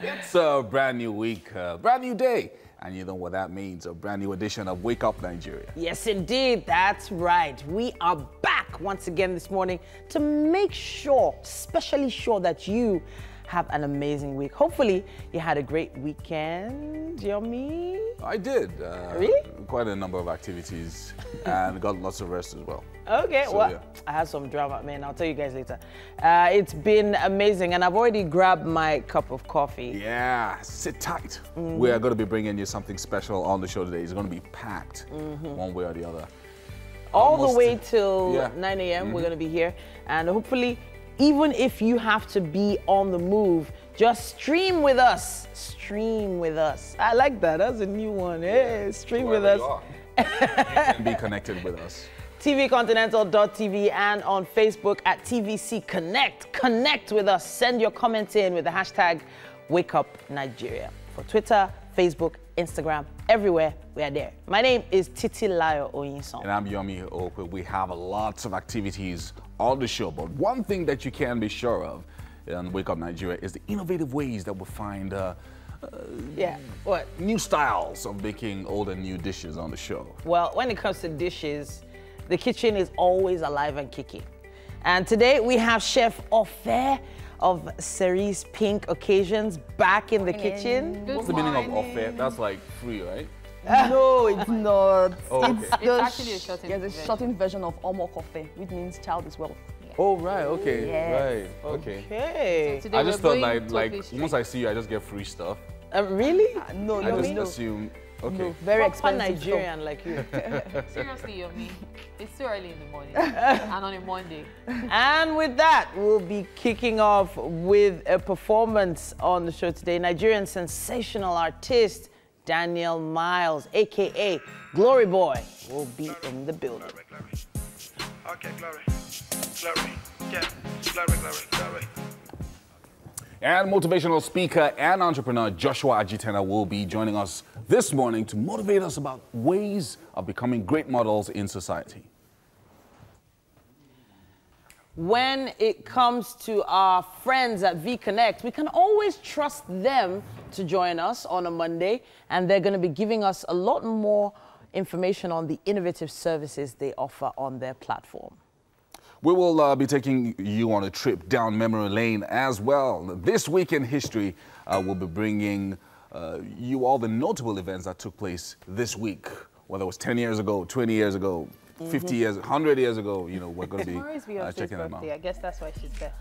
It's a brand new week, brand new day. And you know what that means, a brand new edition of Wake Up Nigeria. Yes, indeed, that's right. We are back once again this morning to make sure, especially sure that you have an amazing week. Hopefully, you had a great weekend, Yomi. I did. Really? Quite a number of activities and got lots of rest as well. Okay, So, well, yeah. I had some drama, man. I'll tell you guys later. It's been amazing, and I've already grabbed my cup of coffee. Yeah, sit tight. We are going to be bringing you something special on the show today. It's going to be packed one way or the other. All the Almost- way till yeah. 9 a.m. We're going to be here, and hopefully, even if you have to be on the move, just stream with us. Stream with us. I like that. That's a new one. Hey, stream with Wherever us. you are, you can be connected with us. tvcontinental.tv and on Facebook at TVC Connect. Connect with us. Send your comments in with the hashtag WakeUpNigeria. For Twitter, Facebook, Instagram, everywhere, we are there. My name is Titilayo Oyinson. And I'm Yomi Okwe. We have lots of activities on the show, but one thing that you can be sure of on Wake Up Nigeria is the innovative ways that we'll find Yeah, what? new styles of making old and new dishes on the show. Well, when it comes to dishes, the kitchen is always alive and kicking. And today we have Chef Ofe of Cerise Pink Occasions back in the kitchen. What's the meaning of offer? That's like free, right? No, it's not. Oh, okay. It's actually a shortened Yes, a version. shortened version of Omo Kofe, which means child is wealth. Oh, right, okay, Yes. right, okay. Okay. Today I we're just thought going like totally once I see you, I just get free stuff. Really? No, I no, just no. assume, okay. No, very Proper expensive Nigerian like you. Seriously, Yomi, it's too early in the morning and on a Monday. And with that, we'll be kicking off with a performance on the show today. Nigerian sensational artist Daniel Miles, aka Glory Boy, will be in the building. Okay, glory, glory, yeah, glory, glory, glory. And motivational speaker and entrepreneur Joshua Ajitena will be joining us this morning to motivate us about ways of becoming great models in society. When it comes to our friends at VConnect, we can always trust them to join us on a Monday, and they're going to be giving us a lot more information on the innovative services they offer on their platform. We will be taking you on a trip down memory lane as well. This week in history, we'll be bringing you all the notable events that took place this week, whether it was 10 years ago, 20 years ago, 50 years, 100 years ago, you know, we're going to Tomorrow is be Beyonce's checking them out. birthday. I guess that's why she's there.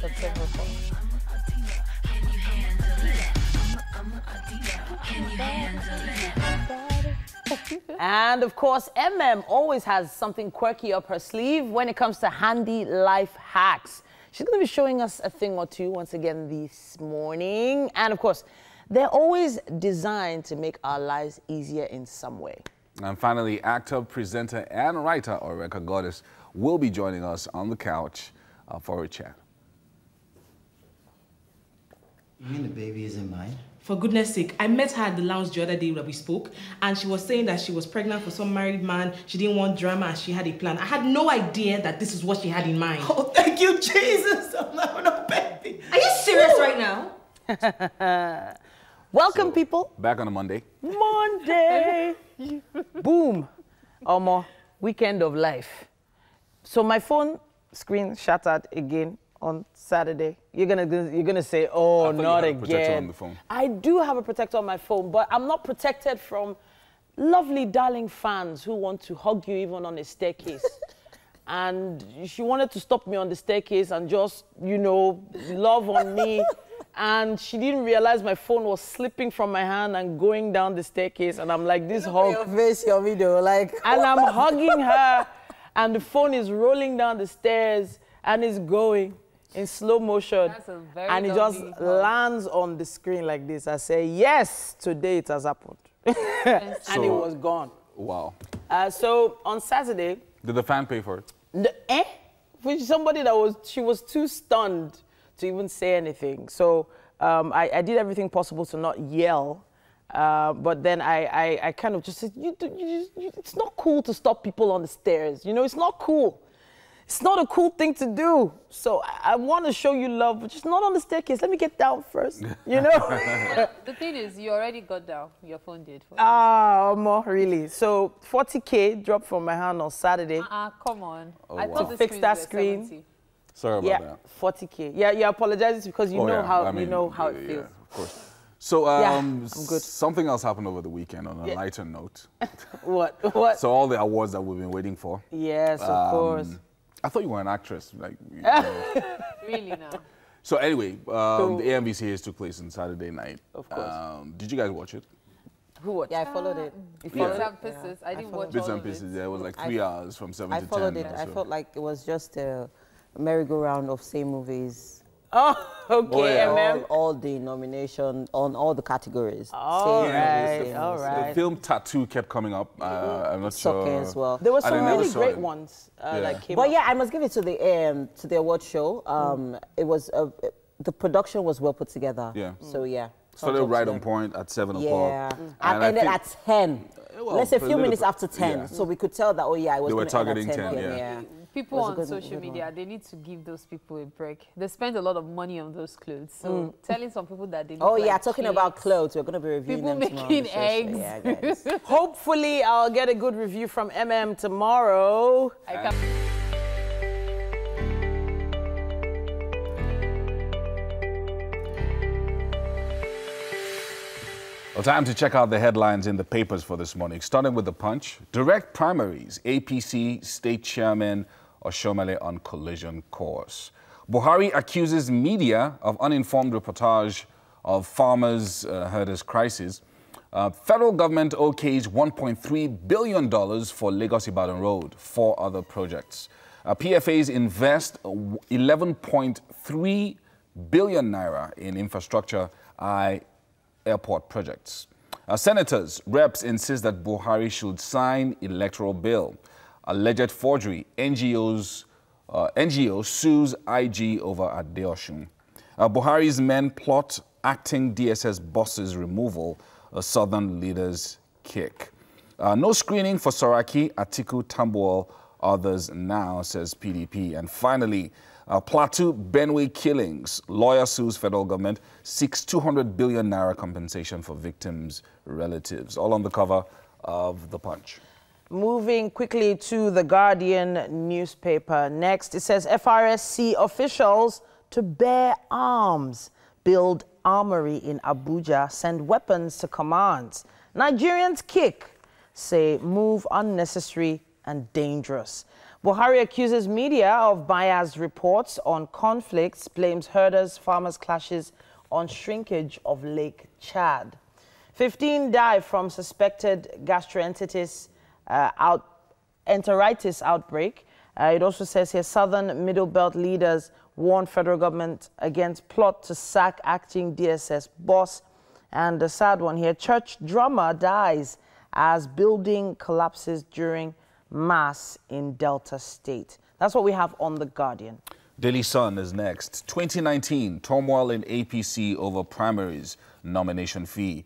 September 4th. And of course, always has something quirky up her sleeve when it comes to handy life hacks. She's going to be showing us a thing or two once again this morning. And of course, they're always designed to make our lives easier in some way. And finally, actor, presenter, and writer Oreka Goddess will be joining us on the couch for a chat. You mean the baby isn't mine? For goodness sake, I met her at the lounge the other day that we spoke, and she was saying that she was pregnant for some married man, she didn't want drama, and she had a plan. I had no idea that this is what she had in mind. Oh, thank you, Jesus! I'm not having a baby. Are you serious right now? Welcome, people. Back on a Monday. Monday. Boom. Omo, weekend of life. So my phone screen shattered again on Saturday. You're gonna say, oh, I thought you not had a protector again. on the phone. I do have a protector on my phone, but I'm not protected from lovely, darling fans who want to hug you even on a staircase. And she wanted to stop me on the staircase and just, you know, love on me. And she didn't realize my phone was slipping from my hand and going down the staircase. And I'm like, this hug. Your face, your video, like. And I'm hugging her, and the phone is rolling down the stairs, and it's going in slow motion. That's a very and it just lovely hug. lands on the screen like this. I say, yes, today it has happened. And it So- was gone. Wow. So on Saturday, Did the fan pay for it? Which somebody she was too stunned to even say anything. So I did everything possible to not yell. But then I kind of just said, it's not cool to stop people on the stairs. You know, it's not cool. It's not a cool thing to do. So I want to show you love, but just not on the staircase. Let me get down first, you know? The thing is, you already got down. Your phone did. More really. So 40K dropped from my hand on Saturday. Come on. Oh, I wow. thought To the fix screens that were screen. 70. Sorry about that. 40K. Yeah, you apologize because you Oh, know yeah. how I mean, you know how it yeah, feels. of course. So, I'm good. something else happened over the weekend on a lighter note. What? What? So all the awards that we've been waiting for. Yes, of course. I thought you were an actress. Like, you know. Really now. So anyway, the AMVCAs took place on Saturday night. Of course. Did you guys watch it? Who watched? Yeah, I followed it. Bits Yeah. and pieces. I didn't watch Bits all and of it. pieces. Yeah, it was like I 3 hours from 7 I to 10. followed it. or I so. felt like it was just a merry-go-round of same movies. Oh, okay, Oh, yeah. MM. All the nomination on all the categories. All Same right, movies, all The right. film Tattoo kept coming up. I'm not Sucker sure. as well. There were I some never really saw great it. ones Yeah. that came But up. yeah, I must give it to the award show. It was the production was well put together. Yeah. So yeah. Started thumbs up to right them. on point at 7 Yeah. o'clock. And I ended think- at 10. Well, Let's say a a few little minutes bit- after 10. yeah. So we could tell that, oh yeah, I was They were gonna end at targeting 10, yeah. People It was a on good- social good media, one. they need to give those people a break. They spend a lot of money on those clothes. So telling some people that they look Oh yeah, like talking about chicks, clothes, we're gonna be reviewing people them tomorrow. making on the show, so eggs. yeah, guys. Hopefully, I'll get a good review from MM tomorrow. I can Well, time to check out the headlines in the papers for this morning. Starting with the Punch. Direct primaries. APC State Chairman Oshomole on collision course. Buhari accuses media of uninformed reportage of farmers' herders' crisis. Federal government okays $1.3 billion for Lagos-Ibadan Road, 4 other projects. PFAs invest 11.3 billion naira in infrastructure airport projects. Senators, reps insist that Buhari should sign electoral bill. Alleged forgery, NGO sues IG over Adeosun. Buhari's men plot acting DSS boss's removal, Southern leaders kick. No screening for Saraki, Atiku, Tambuwal, others now, says PDP. And finally, Plateau Benue killings. Lawyer sues federal government, seeks 200 billion naira compensation for victims' relatives. All on the cover of The Punch. Moving quickly to the Guardian newspaper. Next, it says FRSC officials to bear arms, build armory in Abuja, send weapons to commands. Nigerians kick, say move unnecessary and dangerous. Buhari accuses media of biased reports on conflicts, blames herders, farmers clashes on shrinkage of Lake Chad. 15 die from suspected gastroenteritis outbreak. It also says here Southern Middle Belt leaders warn federal government against plot to sack acting DSS boss. And the sad one here, church drummer dies as building collapses during mass in Delta State. That's what we have on The Guardian. Daily Sun is next. 2019, turmoil in APC over primaries nomination fee.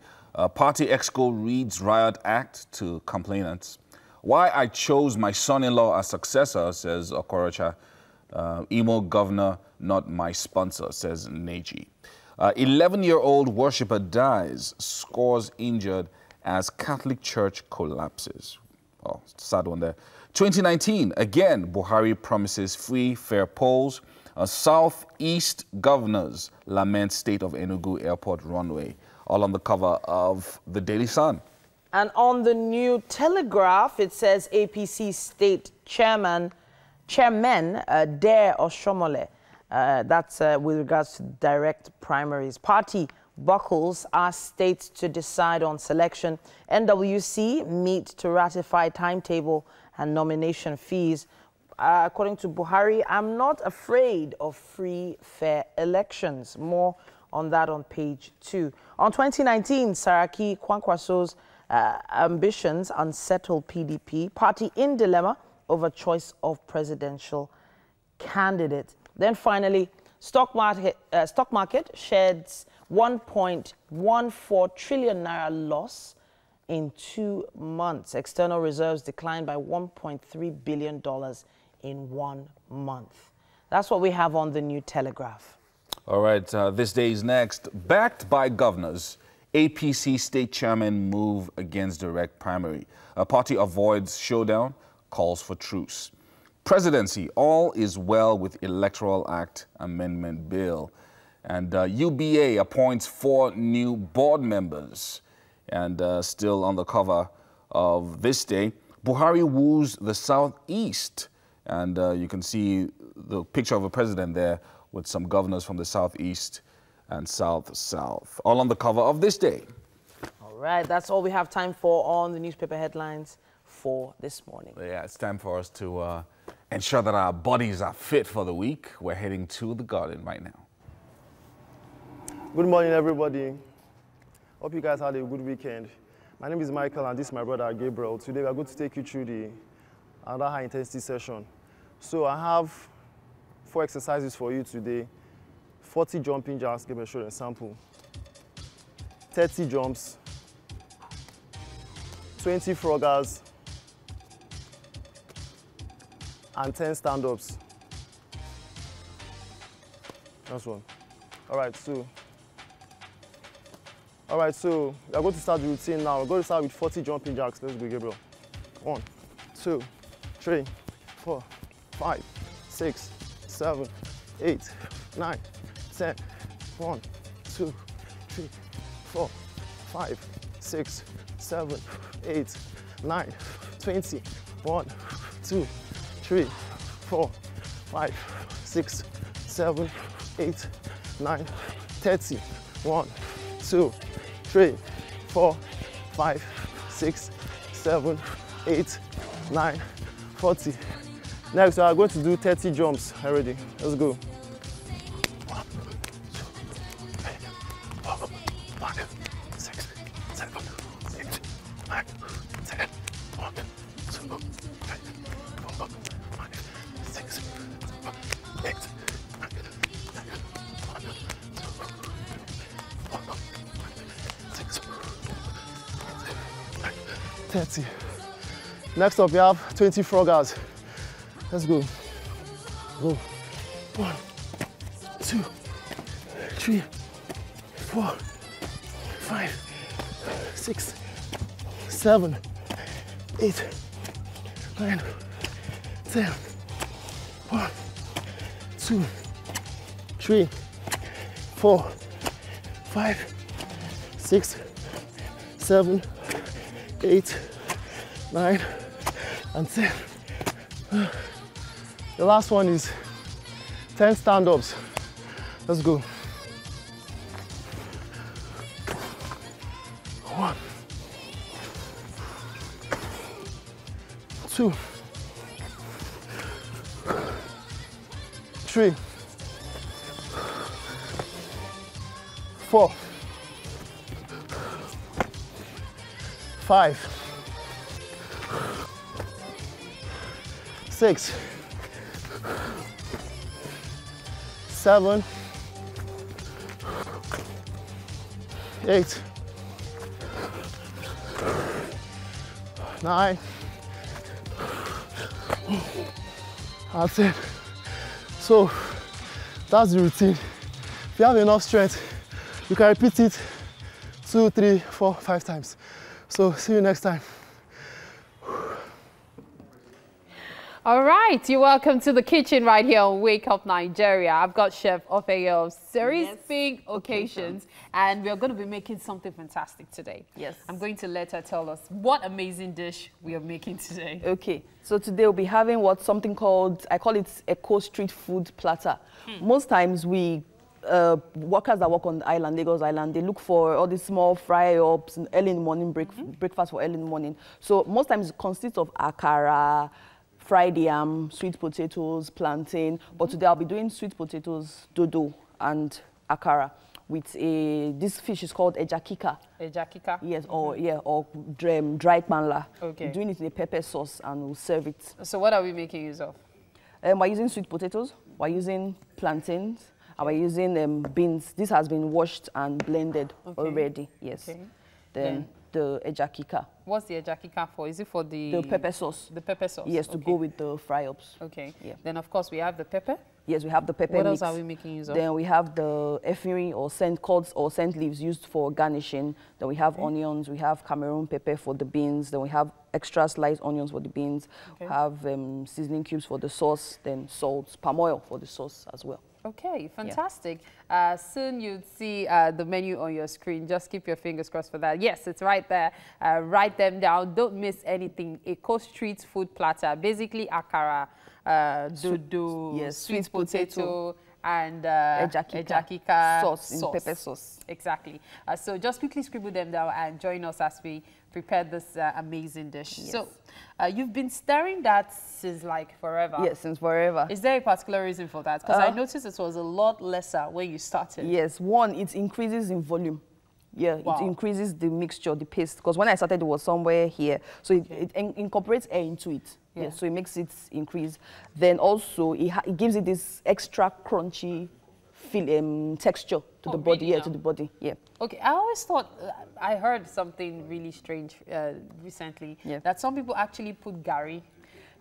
Party exco reads Riot Act to complainants. Why I chose my son-in-law as successor, says Okorocha. Imo governor, not my sponsor, says Neji. 11-year-old worshipper dies, scores injured as Catholic Church collapses. Oh, sad one there. 2019, again, Buhari promises free, fair polls. Southeast governors lament state of Enugu airport runway. All on the cover of the Daily Sun. And on the New Telegraph, it says APC state chairman Dare Oshomole. That's with regards to direct primaries. Party buckles ask states to decide on selection. NWC meet to ratify timetable and nomination fees. According to Buhari, I'm not afraid of free, fair elections. More on that on page 2. On 2019, Saraki Kwankwaso's ambitions unsettle PDP. Party in dilemma over choice of presidential candidate. Then finally, stock market sheds 1.14 trillion naira loss in 2 months. External reserves declined by $1.3 billion in 1 month. That's what we have on the New Telegraph. All right, this day is next. Backed by governors, APC state chairman move against direct primary. A party avoids showdown, calls for truce. Presidency, all is well with Electoral Act Amendment Bill. And UBA appoints 4 new board members. And still on the cover of this day, Buhari woos the Southeast. And you can see the picture of a president there with some governors from the Southeast and South-South. All on the cover of this day. All right, that's all we have time for on the newspaper headlines for this morning. Yeah, it's time for us to ensure that our bodies are fit for the week. We're heading to the garden right now. Good morning, everybody. Hope you guys had a good weekend. My name is Michael, and this is my brother Gabriel. Today, we're going to take you through another high-intensity session. So I have 4 exercises for you today. 40 jumping jacks, give me a show and sample. 30 jumps. 20 froggers. And 10 stand-ups. That's one. All right, so we are going to start the routine now. We're going to start with 40 jumping jacks. Let's go, Gabriel. 1, 2, 3, 4, 5, 6, 7, 8, 9, 10. 1, 2, 3, 4, 5, 6, 7, 8, 9, 20. 1, 2, 3, 4, 5, 6, 7, 8, 9, 30. 1, 2, 3, 4, 5, 6, 7, 8, 9, 40. Next, we are going to do 30 jumps already. Let's go. 1, 2, 3, 4, 5, 6, 7, 8, 9, 10. 1, 2, 3, 4, 5, 6, 7, 8, 9, 10. 1, 2, 4, 5, 6, 7, 8, 9, 30. Next up, we have 20 froggers. Let's go. Go. 1, 2, 3, 4, 5, 6, 7, 8, 9, 10. 1, 2, 3, 4, 5, 6, 7, 8, 9, and 10. The last one is 10 stand-ups. Let's go. 1, 2, 3, 4, 5, 6, 7, 8, 9, that's it. So that's the routine. If you have enough strength, you can repeat it 2, 3, 4, 5 times. So see you next time. All right, you're welcome to the kitchen right here on Wake Up Nigeria. I've got Chef Ofeye of Cerise Pink Occasions, and we're going to be making something fantastic today. Yes. I'm going to let her tell us what amazing dish we are making today. Okay, so today we'll be having something called, I call it Eco Street Food Platter. Most times workers that work on the island, Lagos Island, they look for all these small fry-ups early in the morning, breakfast for early in the morning. So most times it consists of akara, fried yam, sweet potatoes, plantain. But today I'll be doing sweet potatoes, dodo, and akara with this fish is called ejakika. Ejakika? Yes, or dried manla. Okay. We're doing it in a pepper sauce and we'll serve it. So what are we making use of? We're using sweet potatoes, we're using plantains, and we're using beans. This has been washed and blended already, yes. Okay. then the ejakika. What's the ejakika for? Is it for The pepper sauce. The pepper sauce. Yes, to go with the fry-ups. Okay. Yeah. Then, of course, we have the pepper. Yes, we have the pepper What mix. else are we making use of? Then we have the efirin or scent cords or scent leaves used for garnishing. Then we have onions. We have Cameroon pepper for the beans. Then we have extra sliced onions for the beans. We have seasoning cubes for the sauce. Then salt, palm oil for the sauce as well. Okay, fantastic. Soon you'd see the menu on your screen. Just keep your fingers crossed for that. Yes, it's right there. Write them down. Don't miss anything. Eko Street food platter. Basically, akara, dodo, sweet potato, and ejakika sauce in pepper sauce. Exactly. So just quickly scribble them down and join us as we prepare this amazing dish. Yes. So you've been stirring that since like forever. Yes, since forever. Is there a particular reason for that? Because I noticed it was a lot lesser when you started. Yes, one, it increases in volume. Yeah, Wow. it increases the mixture, the paste. Because when I started, it was somewhere here. So it incorporates air into it. Yeah. Yeah, so it makes it increase. Then also, it gives it this extra crunchy texture to the body. Really Yeah, now? to the body. Yeah. Okay, I always thought, I heard something really strange recently, that some people actually put gari.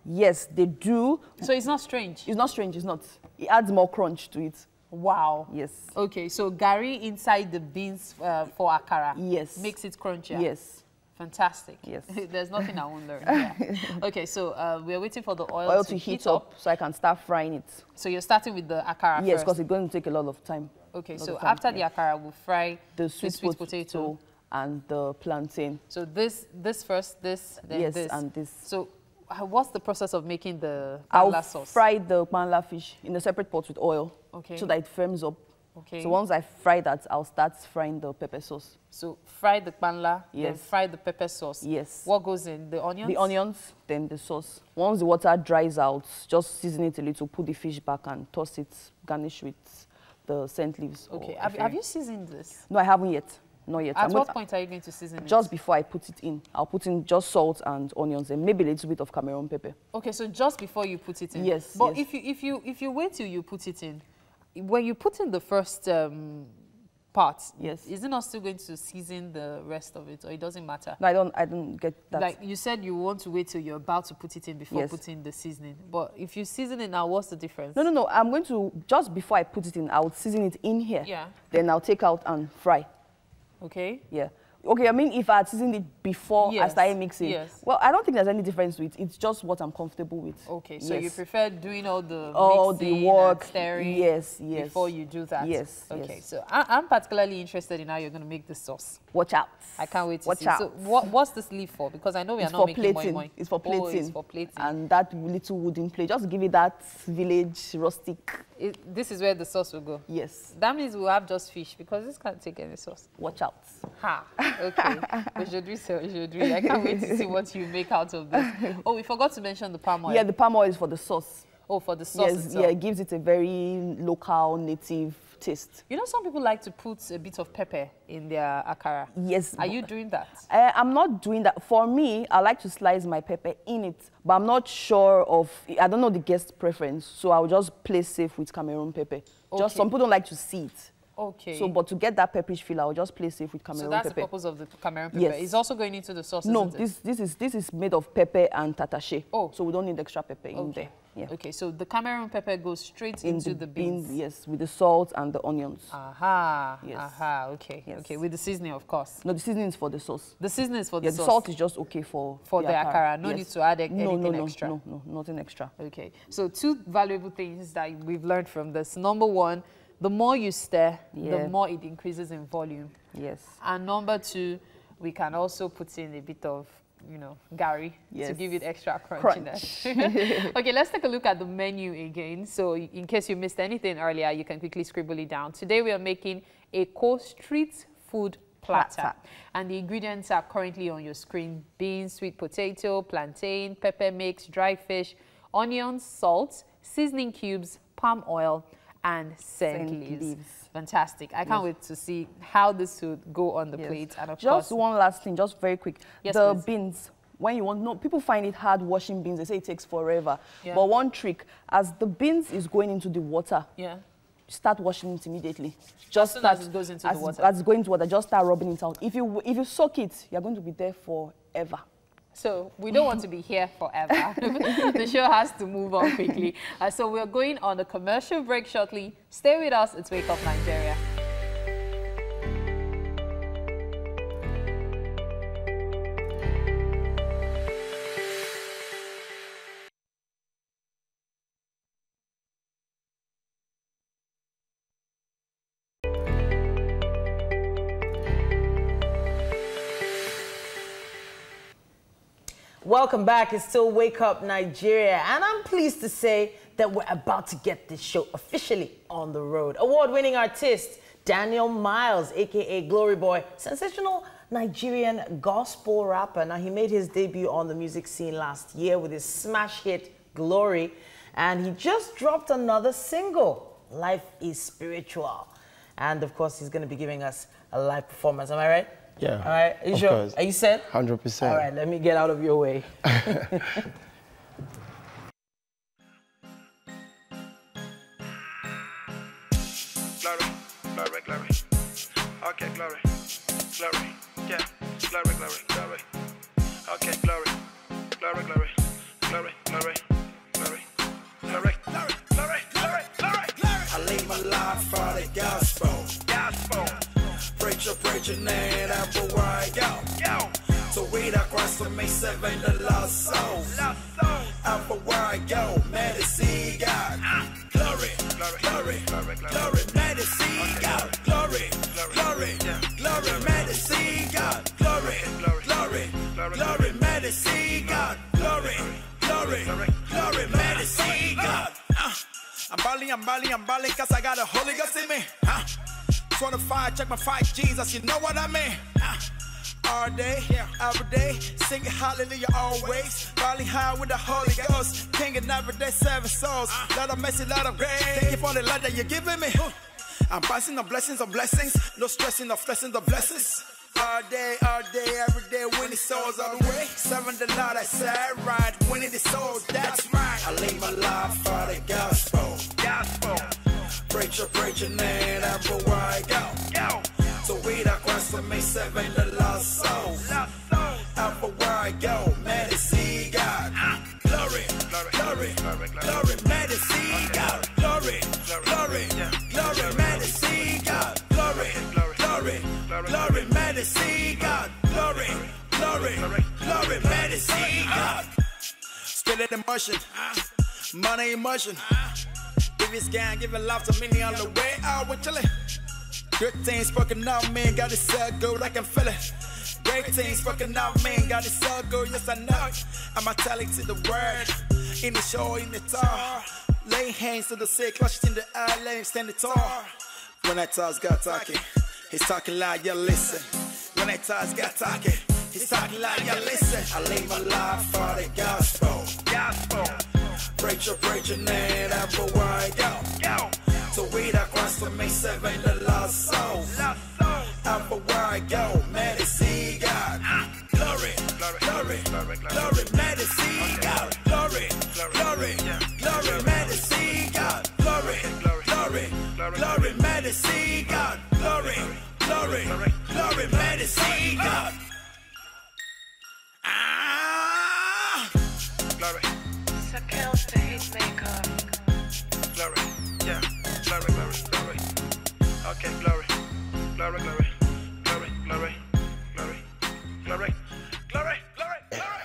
Yes, they do. So it's not strange? It's not strange, it's not. It adds more crunch to it. Wow. Yes. Okay, so gari inside the beans for akara. Yes. Makes it crunchier. Yes. Fantastic. Yes. There's nothing I won't learn. Yeah. Okay, so we're waiting for the Oil to heat up so I can start frying it. So you're starting with the akara Yes, first? because it's going to take a lot of time. Okay, so after the akara, we'll fry the sweet potato and the plantain. So this first, this, then yes, this. and this. So what's the process of making the I'll panla sauce? fry the panla fish in a separate pot with oil. Okay. So that it firms up. Okay. So once I fry that, I'll start frying the pepper sauce. So fry the panla, then Yes. fry the pepper sauce. Yes. What goes in? The onions? The onions, then the sauce. Once the water dries out, just season it a little, put the fish back and toss it, garnish with the scent leaves. Okay. or Have you seasoned this? No, I haven't yet. Not yet. At what point are you going to season it? Just before I put it in. I'll put in just salt and onions and maybe a little bit of Cameroon pepper. Okay, so just before you put it in. Yes. But yes. if you wait till you put it in, when you put in the first part, yes, is it not still going to season the rest of it, or it doesn't matter? No, I don't get that. Like you said, you want to wait till you're about to put it in before Yes. putting the seasoning. But if you season it now, what's the difference? No. I'm going to, just before I put it in, I'll season it in here. Yeah. Then I'll take out and fry. Okay. Yeah. Okay, I mean, if I had seasoned it before I Yes. started mixing, Yes. well, I don't think there's any difference to it. It's just what I'm comfortable with. Okay, so Yes. you prefer doing all the the work, and stirring yes, before you do that? Yes, Okay, yes. so I'm particularly interested in how you're going to make this sauce. Watch out. I can't wait to Watch see. out. So what's this leaf for? Because I know we are It's not for making plating. moi moi. It's for plating. Oh, it's for plating. And that little wooden plate, just give it that village rustic. This is where the sauce will go? Yes. That means we'll have just fish, because this can't take any sauce. Watch out. Ha, okay. Aujourd'hui. I can't wait to see what you make out of this. Oh, we forgot to mention the palm oil. Yeah, the palm oil is for the sauce. Oh, for the sauce Yes, itself. yeah, it gives it a very local, native taste. You know, some people like to put a bit of pepper in their akara. Yes. Are you doing that? I'm not doing that. For me, I like to slice my pepper in it, but I'm not sure of, I don't know the guest preference, so I'll just play safe with Cameroon pepper. Just Okay. some people don't like to see it. Okay. So, but to get that pepperish feel, I'll just play safe with Cameroon So that's pepper. the purpose of the Cameroon pepper. Yes. It's also going into the sauce, No, isn't it? this is made of pepper and tatache. Oh. So we don't need extra pepper in there. Yeah. Okay, so the Cameroon pepper goes straight into the beans. Yes, with the salt and the onions. Aha, Yes. aha, okay, Yes. okay, with the seasoning, of course. No, the seasoning is for the sauce. The seasoning is for the Yeah, sauce? the salt is just okay for the akara. No need to add anything extra. No, nothing extra. Okay, so two valuable things that we've learned from this. Number one, the more you stir, the Yeah. more it increases in volume. Yes. And number two, we can also put in a bit of, gari to Yes. give it extra crunchiness. Okay, let's take a look at the menu again. So in case you missed anything earlier, you can quickly scribble it down. Today we are making a street food platter. And the ingredients are currently on your screen: beans, sweet potato, plantain, pepper mix, dry fish, onions, salt, seasoning cubes, palm oil, and scent leaves. Fantastic. I can't wait to see how this would go on the plate. And of just course, one last thing, just very quick. Yes, the please. beans, when you want, no, people find it hard washing beans. They say it takes forever. Yeah. But one trick, as the beans is going into the water, yeah. start washing it immediately. Just soon start as it goes into the water. As going to water, just start rubbing it out. If you soak it, you're going to be there forever. So we don't want to be here forever. The show has to move on quickly. So we're going on a commercial break shortly. Stay with us. It's Wake Up Nigeria. Welcome back. It's still Wake Up Nigeria, and I'm pleased to say that we're about to get this show officially on the road. Award-winning artist Daniel Miles, aka Glory Boy, sensational Nigerian gospel rapper. Now, he made his debut on the music scene last year with his smash hit Glory, and he just dropped another single, Life is Spiritual. And of course, he's going to be giving us a live performance. Am I right? Yeah. All right. Are you sure? Course. Are you set? 100%. All right. Let me get out of your way. Glory, glory, glory. Okay, glory, glory. Yeah, glory, glory, glory. Okay, glory, glory, glory, glory, glory, glory, glory, glory, glory, glory, glory, glory. I live my life for the gospel. Gospel. Preacher, name, everywhere I go. Yo. So read across to me, 7 the lost souls. Lost soul. Everywhere I go, medicine God. Glory, Glory, glory, glory, glory. glory, medicine God. Glory, glory, glory, medicine God. Glory, glory, glory, medicine God. Glory, glory, glory, medicine God. I'm balling, cause I got a Holy Ghost in me. 25, check my 5 Jesus, you know what I mean? All day, every day, singing hallelujah always. Balling high with the Holy Ghost, kinging every day, 7 souls. Lot of mercy, lot of grace. Thank you for the love that you're giving me. I'm passing the blessings of blessings, no stressing of blessings of blessings. All day, every day, winning souls all the way. 7 the Lord, I said right, winning the souls, that's right. I live my life for the gospel. Gospel. Preacher, name, everywhere I go. So read across to me, 7 the lost souls. Everywhere I go, medicine God. Glory, glory, glory, medicine God. Glory, glory, glory, medicine God. Glory, glory, glory, medicine God. Glory, glory, glory, medicine God. Spirit in motion, money in motion. Give his gang, give a love to many on the way out with chillin'. Good things spoken out, man, got it so good, I can feel it. Great things spoken out, man, got it so good, yes I know it. I'm telling to the word, in the show, in the tar. Lay hands to the sick, clutched in the eye, lay him stand tall. When I talk, God talking, he's talking loud, you listen. When I talk, God talking, he's talking loud, you listen. I live my life for the gospel. Gospel. Preacher, name, everywhere I go. So read across to me, 7 the lost souls. Everywhere I go, medicine God. Glory, glory, glory, medicine God. Glory, glory, glory, medicine God. Glory, glory, glory, medicine God. Glory, glory, glory, medicine God. Glory. Kills the hit maker. Glory, yeah, glory, glory, glory. Okay, glory, glory, glory, glory, glory, glory, glory, glory, glory, glory.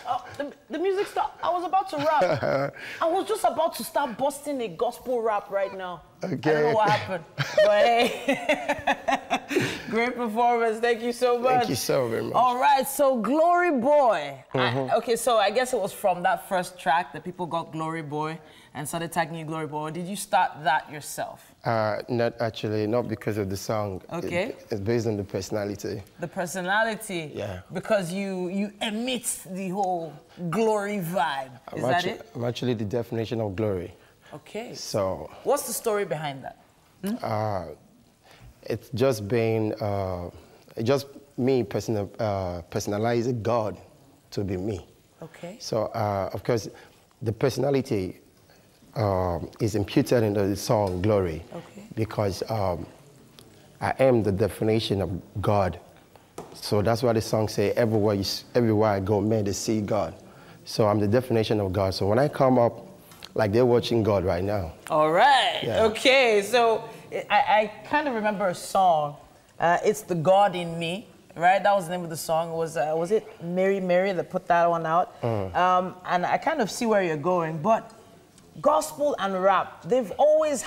Oh, the music stopped. I was about to rap. I was just about to start busting a gospel rap right now. Okay. I don't know what happened. But hey, great performance. Thank you so much. Thank you so very much. All right, so Glory Boy. Okay, so I guess it was from that first track that people got Glory Boy and started tagging you Glory Boy. Did you start that yourself? Not actually, not because of the song. Okay. It's based on the personality. The personality? Yeah. Because you emit the whole glory vibe. Is that it? I'm actually the definition of glory. Okay. So. What's the story behind that? It's just been, just me personalizing God to be me. Okay. So, of course, the personality, is imputed into the song Glory. Okay. Because I am the definition of God. So that's why the song say, everywhere I go, may they see God. So I'm the definition of God. So when I come up, like they're watching God right now. All right. Yeah. Okay. So I kind of remember a song. It's The God in Me, right? That was the name of the song. Was it Mary Mary that put that one out? And I kind of see where you're going, but gospel and rap, there's always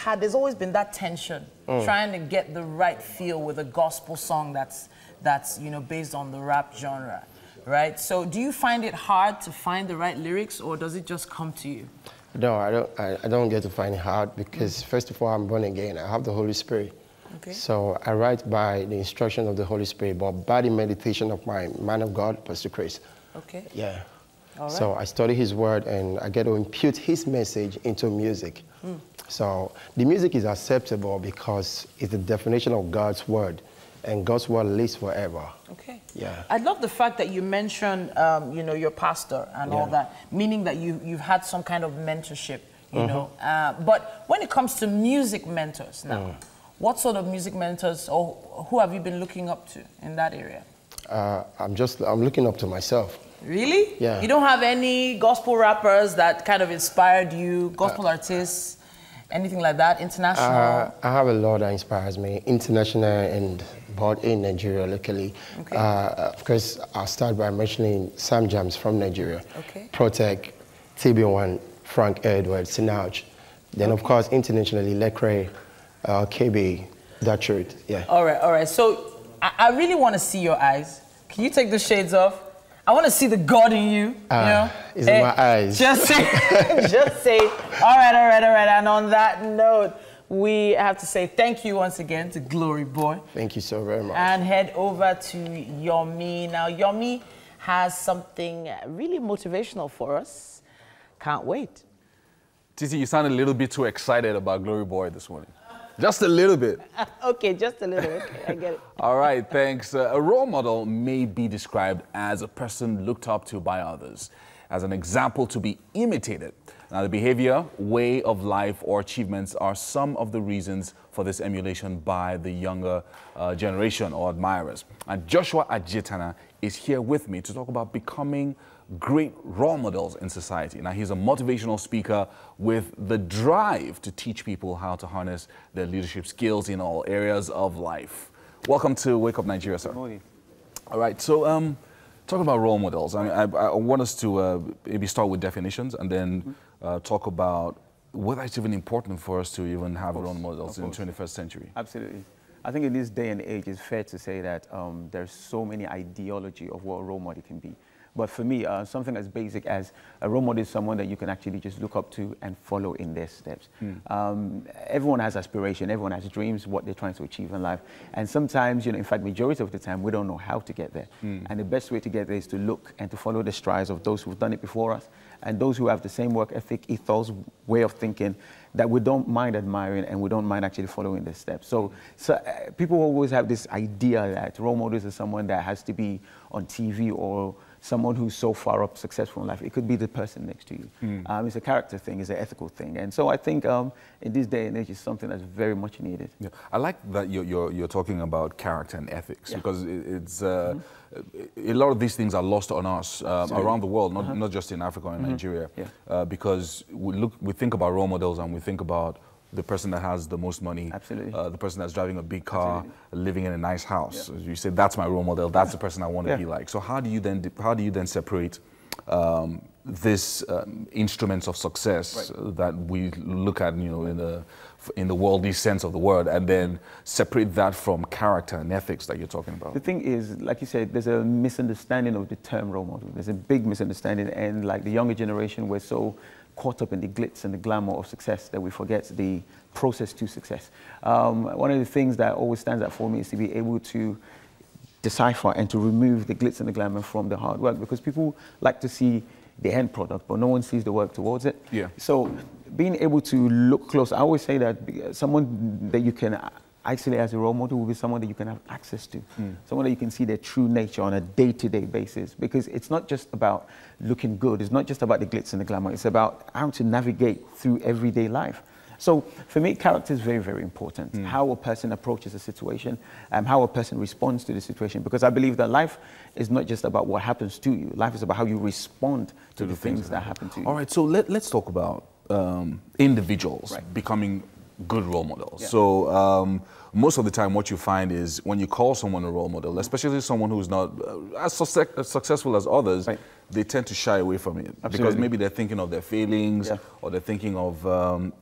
been that tension, trying to get the right feel with a gospel song that's based on the rap genre, right? So do you find it hard to find the right lyrics, or does it just come to you? No, I don't get to find it hard because first of all, I'm born again. I have the Holy Spirit. Okay. So I write by the instruction of the Holy Spirit, but by the meditation of my man of God, Pastor Chris. Okay. Yeah. All right. So I study his word and I get to impute his message into music. So the music is acceptable because it's the definition of God's word, and God's word lives forever. Okay. Yeah. I love the fact that you mentioned, your pastor and all that, meaning that you've had some kind of mentorship, you know. But when it comes to music mentors now, what sort of music mentors or who have you been looking up to in that area? I'm looking up to myself. Really? Yeah. You don't have any gospel rappers that kind of inspired you, gospel artists, anything like that, international? I have a lot that inspires me, international and but in Nigeria locally. Okay. Of course, I'll start by mentioning Sam Jams from Nigeria. Okay. Protect, TB1, Frank Edwards, Sinach. Then of course internationally, Lecrae, KB, That Truth. Yeah. All right. So I really want to see your eyes. Can you take the shades off? I want to see the God in you. It's in my eyes. Just say, just say. All right. And on that note, we have to say thank you once again to Glory Boy. Thank you so very much. And head over to Yomi. Now, Yomi has something really motivational for us. Can't wait. Titi, you sound a little bit too excited about Glory Boy this morning. Just a little bit. Okay, just a little bit. I get it. All right, thanks. A role model may be described as a person looked up to by others, as an example to be imitated. Now, the behavior, way of life, or achievements are some of the reasons for this emulation by the younger generation or admirers. And Joshua Ajitana is here with me to talk about becoming great role models in society. Now, he's a motivational speaker with the drive to teach people how to harness their leadership skills in all areas of life. Welcome to Wake Up Nigeria, sir. Good morning. All right, so talking about role models, I mean, I want us to maybe start with definitions and then talk about whether it's even important for us to even have role models in the 21st century. Absolutely. I think in this day and age, it's fair to say that there's so many ideology of what a role model can be. But for me, something as basic as a role model is someone that you can actually just look up to and follow in their steps. Everyone has aspiration, everyone has dreams, what they're trying to achieve in life. And sometimes, in fact, majority of the time, we don't know how to get there. And the best way to get there is to look and to follow the strides of those who've done it before us and those who have the same work ethic, ethos, way of thinking that we don't mind admiring and we don't mind actually following their steps. So people always have this idea that role models are someone that has to be on TV or someone who's so far up successful in life. It could be the person next to you. It's a character thing, it's an ethical thing. And so I think in this day and age, it's something that's very much needed. Yeah. I like that you're talking about character and ethics because it's a lot of these things are lost on us around the world, not just in Africa and Nigeria, because we think about role models and we think about the person that has the most money, the person that's driving a big car, living in a nice house. You say, that's my role model, that's the person I want to be like. So how do you then separate these instruments of success that we look at, in the worldly sense of the word, and then separate that from character and ethics that you're talking about? The thing is, like you said, there's a misunderstanding of the term role model. There's a big misunderstanding, and like the younger generation, we're so caught up in the glitz and the glamour of success that we forget the process to success. One of the things that always stands out for me is to be able to decipher and to remove the glitz and the glamour from the hard work, because people like to see the end product, but no one sees the work towards it. So being able to look close, I always say that someone that you can isolate as a role model will be someone that you can have access to, someone that you can see their true nature on a day-to-day basis, because it's not just about looking good, it's not just about the glitz and the glamour, it's about how to navigate through everyday life. So for me, character is very, very important. How a person approaches a situation, how a person responds to the situation, because I believe that life is not just about what happens to you. Life is about how you respond to the things that happen to you. All right, so let's talk about individuals becoming good role models. Yeah. So most of the time what you find is when you call someone a role model, especially someone who's not as successful as others, they tend to shy away from it. Because maybe they're thinking of their failings, or they're thinking of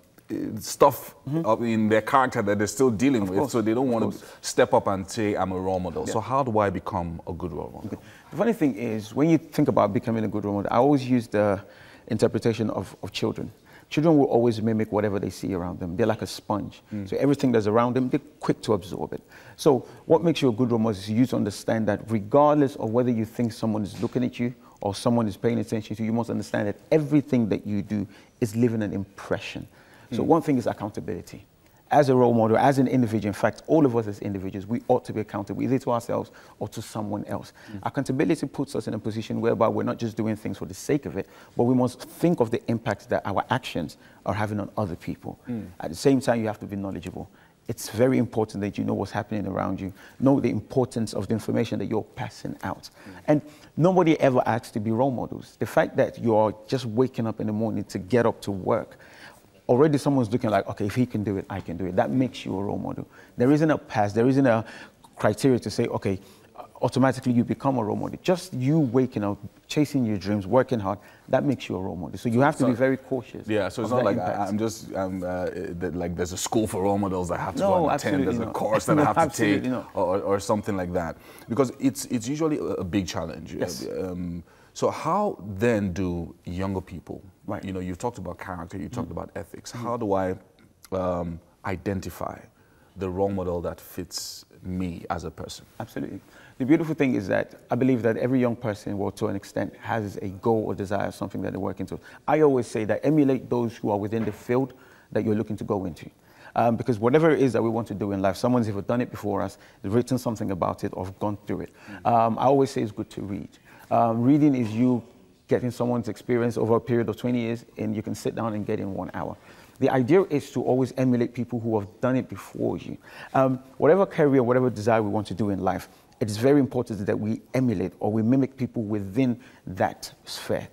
stuff in their character that they're still dealing with, so they don't want to step up and say, I'm a role model. So how do I become a good role model? The funny thing is, when you think about becoming a good role model, I always use the interpretation of children. Children will always mimic whatever they see around them. They're like a sponge. So everything that's around them, they're quick to absorb it. So what makes you a good role model is you to understand that regardless of whether you think someone is looking at you or someone is paying attention to you, you must understand that everything that you do is leaving an impression. So one thing is accountability. As a role model, as an individual, in fact, all of us as individuals, we ought to be accountable either to ourselves or to someone else. Accountability puts us in a position whereby we're not just doing things for the sake of it, but we must think of the impact that our actions are having on other people. At the same time, you have to be knowledgeable. It's very important that you know what's happening around you, know the importance of the information that you're passing out. And nobody ever asks to be role models. The fact that you're just waking up in the morning to get up to work, already someone's looking like, okay, if he can do it, I can do it. That makes you a role model. There isn't a pass, there isn't a criteria to say, okay, automatically you become a role model. Just you waking up, chasing your dreams, working hard, that makes you a role model. So you have to be very cautious. Yeah, so it's not like I'm just, like there's a school for role models I have to go and attend, there's a course that I have to take, or something like that. Because it's usually a big challenge. Yes. So how then do younger people, you know, you talked about character, you talked about ethics. How do I identify the role model that fits me as a person? Absolutely. The beautiful thing is that I believe that every young person, well, to an extent, has a goal or desire, something that they're working to. I always say that emulate those who are within the field that you're looking to go into. Because whatever it is that we want to do in life, someone's either done it before us, they've written something about it, or gone through it. I always say it's good to read. Reading is you getting someone's experience over a period of 20 years, and you can sit down and get in 1 hour. The idea is to always emulate people who have done it before you. Whatever career, whatever desire we want to do in life, it is very important that we emulate or we mimic people within that sphere.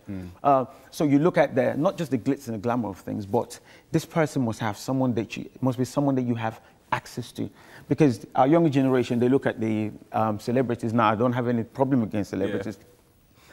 So you look at not just the glitz and the glamour of things, but this person must have someone that must be someone that you have access to. Because our younger generation, they look at the celebrities now. I don't have any problem against celebrities. Yeah.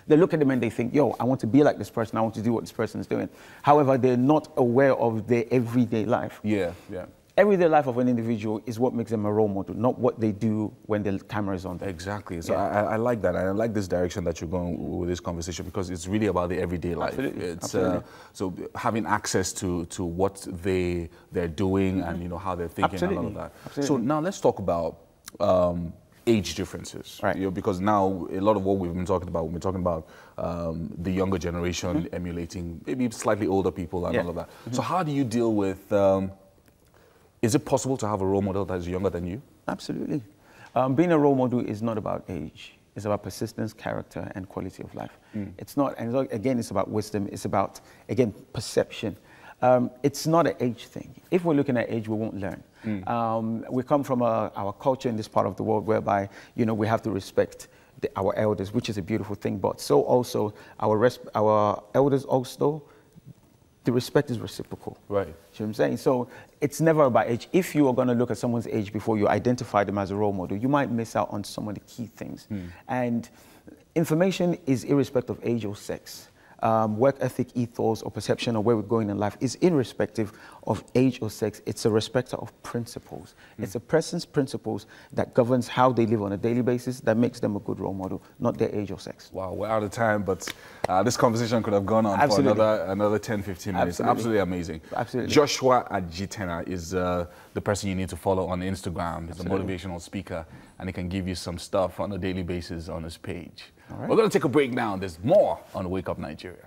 They look at them and they think, yo, I want to be like this person. I want to do what this person is doing. However, they're not aware of their everyday life. Yeah, yeah. Everyday life of an individual is what makes them a role model, not what they do when the camera is on them. Exactly. So I like that. I like this direction that you're going with this conversation, because it's really about the everyday life. Absolutely. It's, Absolutely. So having access to what they're doing and, you know, how they're thinking. Absolutely. And all of that. Absolutely. So now let's talk about age differences, right? You know, because now a lot of what we've been talking about, the younger generation emulating maybe slightly older people and all of that. So how do you deal with, is it possible to have a role model that is younger than you? Absolutely. Being a role model is not about age. It's about persistence, character, and quality of life. It's not, and again, it's about wisdom. It's about, again, perception. It's not an age thing. If we're looking at age, we won't learn. We come from our culture in this part of the world whereby, you know, we have to respect our elders, which is a beautiful thing, but so also our elders also, the respect is reciprocal. Right. See what I'm saying? So it's never about age. If you are going to look at someone's age before you identify them as a role model, you might miss out on some of the key things. And information is irrespective of age or sex. Work ethic, ethos, or perception of where we're going in life is irrespective of age or sex. It's a respecter of principles. It's a person's principles that governs how they live on a daily basis that makes them a good role model, not their age or sex. Wow, we're out of time, but this conversation could have gone on for another 10, 15 minutes. Absolutely amazing. Absolutely. Joshua Ajitena is the person you need to follow on Instagram. He's a motivational speaker, and he can give you some stuff on a daily basis on his page. Right. We're going to take a break now. There's more on Wake Up Nigeria.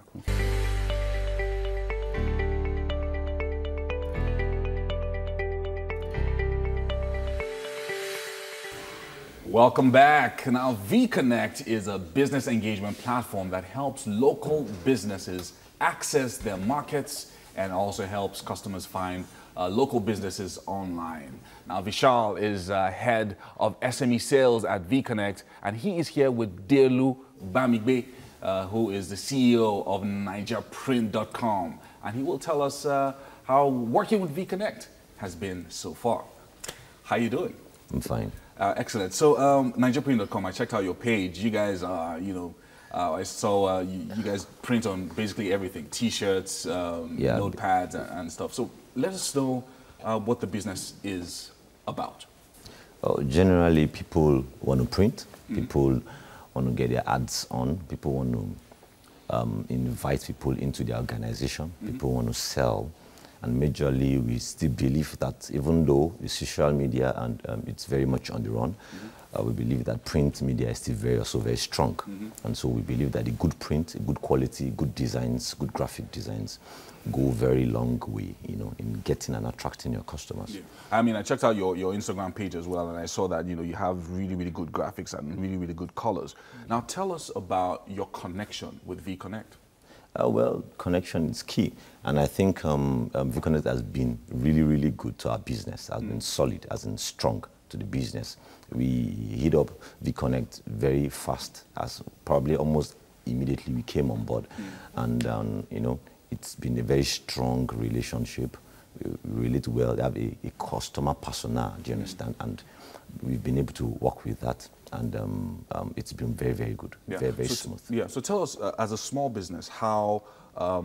Welcome back. Now, VConnect is a business engagement platform that helps local businesses access their markets and also helps customers find local businesses online. Now, Vishal is head of SME sales at VConnect, and he is here with Delu Bamigbe, who is the CEO of NigerPrint.com, and he will tell us how working with VConnect has been so far. How you doing? I'm fine. Excellent. So, NigerPrint.com, I checked out your page. You guys are, I saw you guys print on basically everything, T-shirts, notepads, and stuff. So let us know what the business is about. Generally, people want to print. People want to get their ads on. People want to invite people into their organization. People want to sell. And majorly, we still believe that even though the social media and it's very much on the run, we believe that print media is still very strong. And so we believe that a good print, good quality, good designs, good graphic designs go very long way, in getting and attracting your customers. Yeah. I mean, I checked out your Instagram page as well, and I saw that, you have really good graphics and really good colors. Now, tell us about your connection with VConnect. Well, connection is key, and I think VConnect has been really good to our business, has been solid, has been strong to the business. We hit up VConnect very fast, as probably almost immediately we came on board, and it's been a very strong relationship. We relate well. They have a customer persona, do you understand? And we've been able to work with that, and it's been very good, very smooth. Yeah, so tell us, as a small business, how, I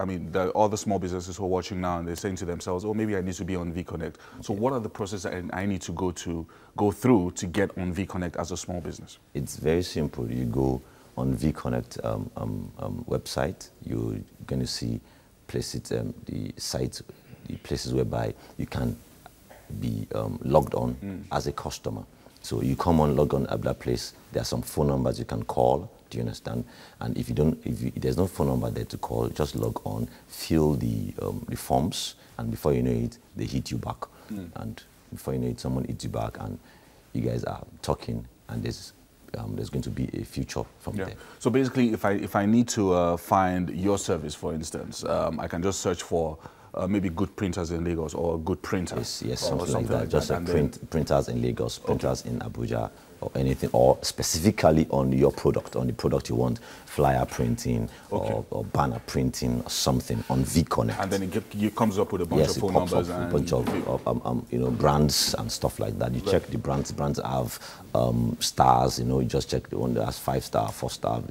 mean, there are other small businesses who are watching now and they're saying to themselves, oh, maybe I need to be on VConnect. So what are the processes that I need to go through to get on VConnect as a small business? It's very simple. You go on VConnect website, you're going to see places, the sites, the places whereby you can be logged on as a customer. So you come on, log on at that place. There are some phone numbers you can call. Do you understand? And if there's no phone number there to call, just log on, fill the forms, and before you know it, they hit you back. And before you know it, someone hits you back, and you guys are talking, and there's going to be a future from there. So basically, if I need to find your service, for instance, I can just search for maybe good printers in Lagos or good printers. Yes, something like that. Just printers in Lagos, printers in Abuja, or anything, or specifically on your product, on the product you want, flyer printing or banner printing or something on VConnect. And then it comes up with a bunch of phone numbers and a bunch of brands and stuff like that. You check the brands. Brands have stars. You just check the one that has 5-star, 4-star,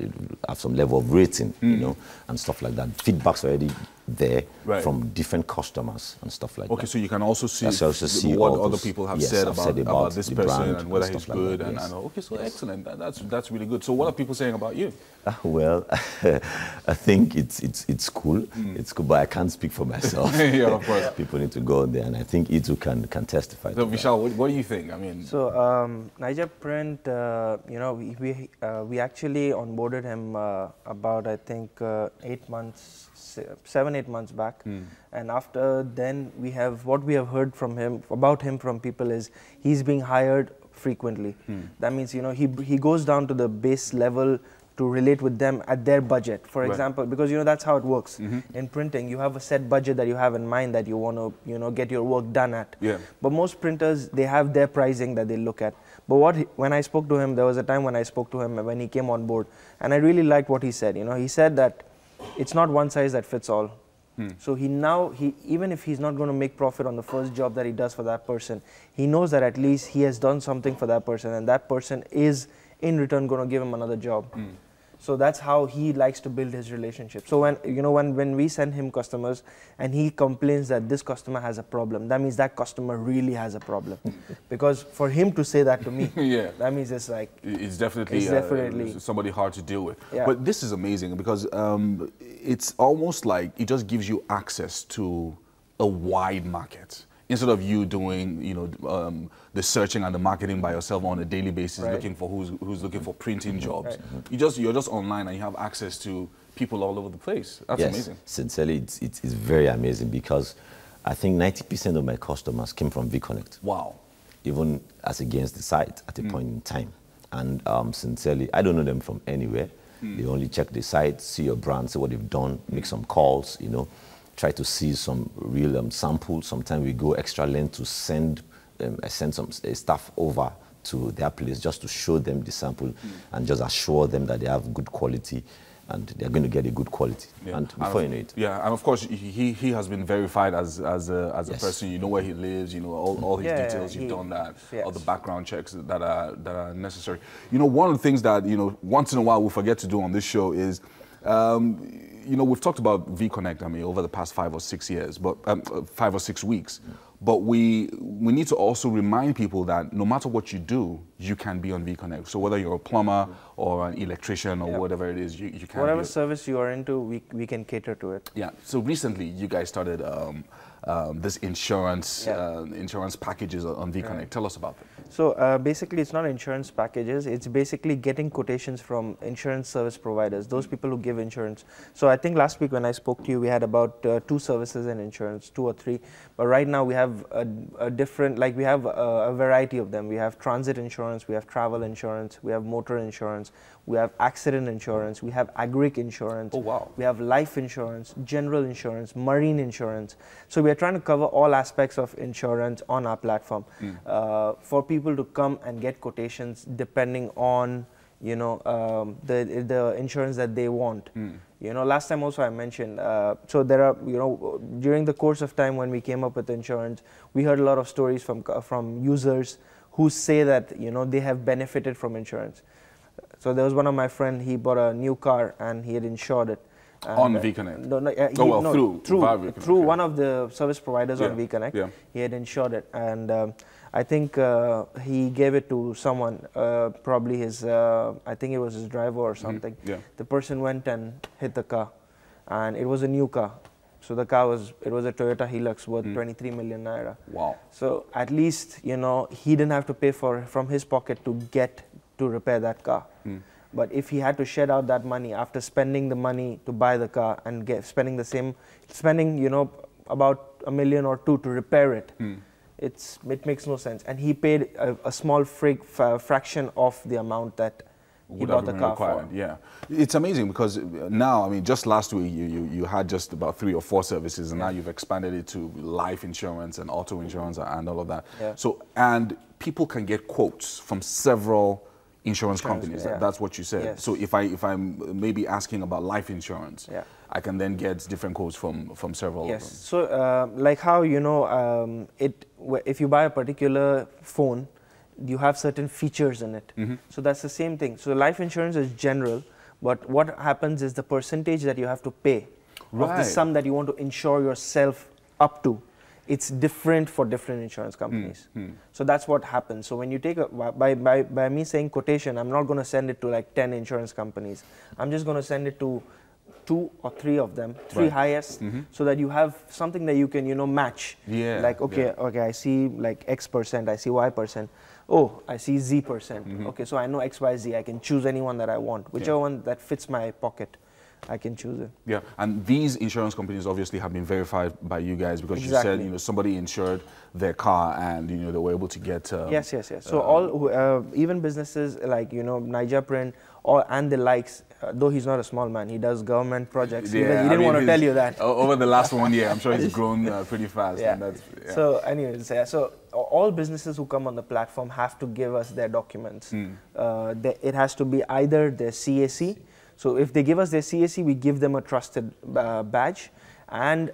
have some level of rating, and stuff like that. Feedback's already there from different customers and stuff like that. Okay, so you can also see what other people have said about this person and whether he's good. Okay, so excellent. That's really good. So what are people saying about you? Well, I think it's cool. It's cool, but I can't speak for myself. Yeah, of course. People need to go there, and I think Itu can testify. So Vishal, what do you think? I mean, so NigerPrint, we actually onboarded him about, I think, 7-8 months back, and after then what we have heard about him from people is he's being hired frequently. That means he goes down to the base level to relate with them at their budget. For example, because that's how it works. In printing, you have a set budget that you have in mind that you want to get your work done at. But most printers, they have their pricing that they look at. But when I spoke to him, there was a time when I spoke to him when he came on board, and I really liked what he said. He said that it's not one size that fits all. So even if he's not going to make profit on the first job that he does for that person, he knows that at least he has done something for that person, and that person is in return going to give him another job. So that's how he likes to build his relationship. So when we send him customers and he complains that this customer has a problem, that means that customer really has a problem. Because for him to say that to me, that means it's like it's definitely somebody hard to deal with. But this is amazing because it's almost like it just gives you access to a wide market. Instead of you doing, the searching and the marketing by yourself on a daily basis, looking for who's looking for printing jobs, you're just online and you have access to people all over the place. That's amazing. Sincerely, it's very amazing because I think 90% of my customers came from VConnect. Wow. even as against the site at a point in time. And sincerely, I don't know them from anywhere. They only check the site, see your brand, see what they've done, make some calls, you know, try to see some real samples. Sometimes we go extra length to send some staff over to their place just to show them the sample and just assure them that they have good quality and they're going to get a good quality. Yeah. And before you know it. Yeah, and of course, he has been verified as a person. You know where he lives, you know all his details, you've done that, all the background checks that are necessary. You know, one of the things that, you know, once in a while we forget to do on this show is, you know, we've talked about V-Connect, I mean, over the past 5 or 6 years, but 5 or 6 weeks. But we need to also remind people that no matter what you do, you can be on V-Connect. So whether you're a plumber or an electrician or whatever it is, you can. Whatever service you are into, we can cater to it. Yeah. So recently, you guys started this insurance packages on V-Connect. Tell us about them. So basically, it's not insurance packages. It's basically getting quotations from insurance service providers, those people who give insurance. So I think last week when I spoke to you, we had about 2 services in insurance, 2 or 3. But right now we have a different, like we have a variety of them. We have transit insurance, we have travel insurance, we have motor insurance, we have accident insurance, we have agric insurance. Oh, wow. We have life insurance, general insurance, marine insurance. So we are trying to cover all aspects of insurance on our platform for people to come and get quotations depending on, you know, the insurance that they want. You know, last time also I mentioned, so there are, you know, during the course of time when we came up with insurance, we heard a lot of stories from users who say that, you know, they have benefited from insurance. So there was one of my friends, he bought a new car and he had insured it. On V-Connect? Through one of the service providers on V-Connect. He had insured it, and I think he gave it to someone, probably his, I think it was his driver or something. The person went and hit the car, and it was a new car. So the car was, it was a Toyota Hilux worth 23 million naira. Wow. So at least, you know, he didn't have to pay from his pocket to repair that car. But if he had to shed out that money after spending the money to buy the car and spending, you know, about $1 million or 2 to repair it, it makes no sense. And he paid a small fraction of the amount that he bought the car for. Yeah, it's amazing because now, I mean, just last week you had just about 3 or 4 services, and now you've expanded it to life insurance and auto insurance and all of that. So, and people can get quotes from several insurance companies. That's what you said. So if I'm maybe asking about life insurance, I can then get different quotes from several of them. So like how, you know, if you buy a particular phone, you have certain features in it. So that's the same thing. So life insurance is general, but what happens is the percentage that you have to pay of the sum that you want to insure yourself up to, it's different for different insurance companies. So that's what happens. So when you take by me saying quotation, I'm not going to send it to like 10 insurance companies. I'm just going to send it to 2 or 3 of them, 3 highest, so that you have something that you can, you know, match. Like, okay, I see like X percent, I see Y percent. Oh, I see Z percent. Okay, so I know X, Y, Z. I can choose any one that I want, whichever one that fits my pocket. I can choose it. Yeah, and these insurance companies obviously have been verified by you guys because you said, you know, somebody insured their car and, you know, they were able to get... yes. So all, even businesses like, you know, Niger Print and the likes, though he's not a small man, he does government projects. He didn't want to tell you that. Over the last 1 year, I'm sure he's grown pretty fast. And that's, So anyways, so all businesses who come on the platform have to give us their documents. It has to be either their CAC. So if they give us their CAC, we give them a trusted badge. And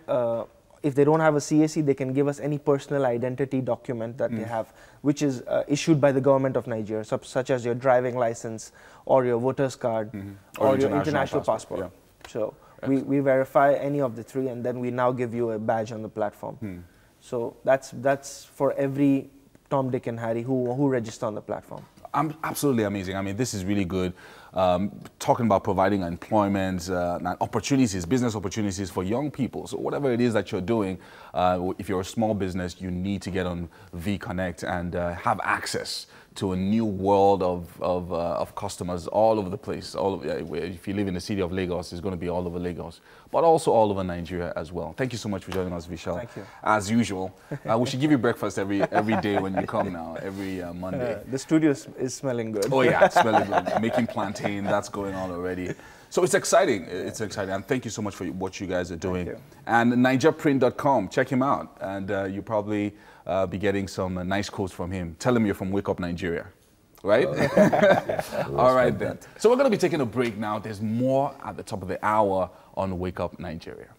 if they don't have a CAC, they can give us any personal identity document that they have, which is issued by the government of Nigeria, such as your driving license or your voter's card or your international passport. So we verify any of the 3, and then we now give you a badge on the platform. So that's for every Tom, Dick, and Harry who register on the platform. Absolutely amazing. I mean, this is really good. Talking about providing employment and opportunities, business opportunities for young people. So whatever it is that you're doing, if you're a small business, you need to get on V-Connect and have access to a new world of customers all over the place. If you live in the city of Lagos, it's going to be all over Lagos, but also all over Nigeria as well. Thank you so much for joining us, Vishal. Thank you. As usual, we should give you breakfast every day when you come now, every Monday. The studio is smelling good. Oh yeah, it's smelling good. Making plantain, that's going on already. So it's exciting. It's exciting, and thank you so much for what you guys are doing. Thank you. And NigerPrint.com, check him out, and you probably be getting some nice quotes from him. Tell him you're from Wake Up Nigeria, right? All right then. So we're going to be taking a break now. There's more at the top of the hour on Wake Up Nigeria.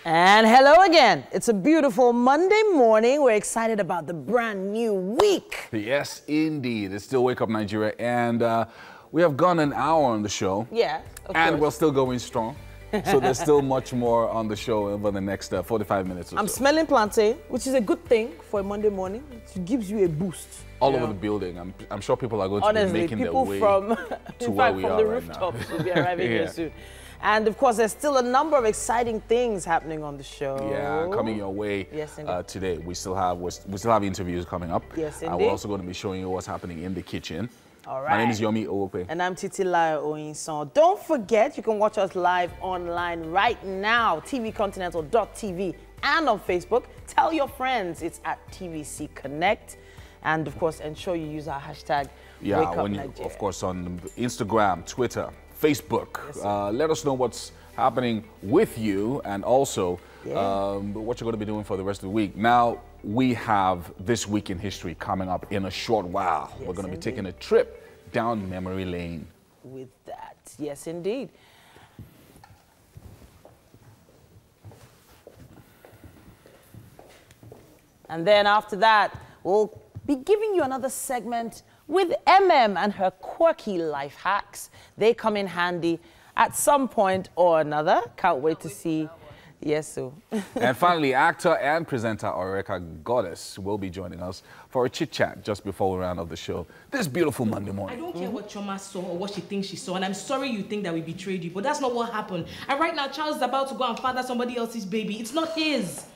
And hello again. It's a beautiful Monday morning. We're excited about the brand new week. Yes, indeed. It's still Wake Up Nigeria, and we have gone an hour on the show. Yeah, of and course. we're still going strong. So there's still much more on the show over the next 45 minutes or I'm so. smelling plantain, which is a good thing for a Monday morning. It gives you a boost. All over the building. I'm sure people are going to be making their way from, to where we from are the right rooftops now. will be arriving Yeah. here soon. And of course, there's still a number of exciting things happening on the show. Yeah, coming your way today. We still have interviews coming up. Yes, We're indeed. also going to be showing you what's happening in the kitchen. All right. My name is Yomi Owope. And I'm Titilayo Oyinson. Don't forget, you can watch us live online right now, tvcontinental.tv and on Facebook. Tell your friends it's at TVC Connect. And of course, ensure you use our hashtag WakeUpNigeria. Of course, on Instagram, Twitter, Facebook. Yes, let us know what's happening with you, and also what you're going to be doing for the rest of the week. Now, we have This Week in History coming up in a short while. Yes, We're going to be indeed. taking a trip down memory lane. With that, yes, indeed. And then after that, we'll be giving you another segment with MM and her quirky life hacks. They come in handy at some point or another. Can't wait to see. Yes, so. And finally, actor and presenter Oreka Goddess will be joining us for a chit-chat just before we round off the show this beautiful Monday I morning. don't care what Choma saw or what she thinks she saw, and I'm sorry you think that we betrayed you, but that's not what happened. And right now, Charles is about to go and father somebody else's baby. It's not his.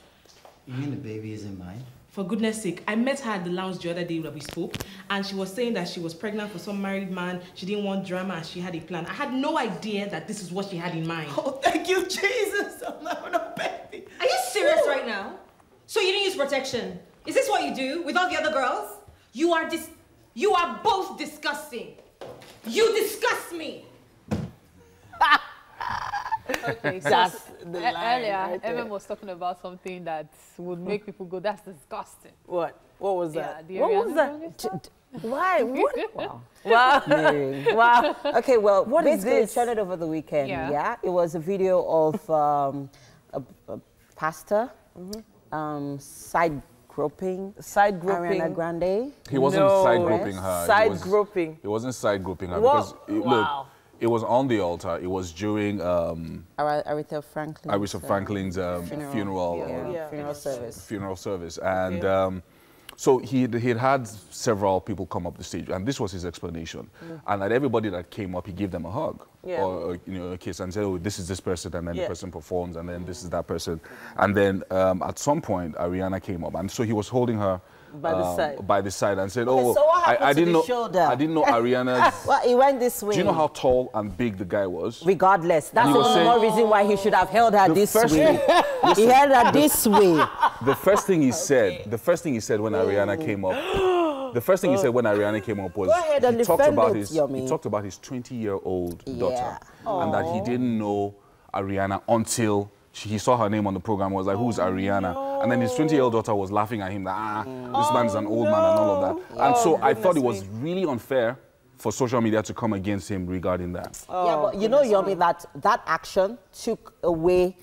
You mean the baby isn't mine? For goodness sake, I met her at the lounge the other day that we spoke, and she was saying that she was pregnant for some married man. She didn't want drama, and she had a plan. I had no idea that this is what she had in mind. Oh, thank you, Jesus. I'm not a baby. Are you serious right now? So you didn't use protection? Is this what you do with all the other girls? You are both disgusting. You disgust me. Okay, so That's the line earlier, right there. Evan was talking about something that would make people go, that's disgusting. What? What was that? the What was Ariana that? Why? What? Wow. Wow. Mary. Wow. Okay, well, What is basically this? it trended over the weekend. Yeah. Yeah. It was a video of a pastor side groping. Side groping. Ariana Grande. He wasn't No. side groping her. Side groping. He wasn't side groping her Whoa. because Wow. it was on the altar. It was during Aretha Franklin. Aretha Franklin's funeral Funeral service. funeral service, and so he'd had several people come up the stage, and this was his explanation. And that everybody that came up, he gave them a hug or a kiss, and said, "Oh, this is this person," and then the person performs, and then this is that person, and then at some point Ariana came up, and so he was holding her by the side and said, "Oh, so what happened I to didn't the know. shoulder? I didn't know Ariana's." Well, he went this way. Do you know how tall and big the guy was? Regardless, that's You were the saying- more reason why he should have held her The this first way. thing- He held her this way. The first thing he said when Ariana came up, the first thing he said when Ariana came up was Go ahead and he talked defend about it, his Yomi. he talked about his 20-year-old Yeah. daughter, and that he didn't know Ariana until he saw her name on the program. Was like, "Who's Ariana?" And then his 20-year-old daughter was laughing at him that this man is an old man and all of that. And so I thought it was really unfair for social media to come against him regarding that. Yeah, but you know, Yomi, that action took away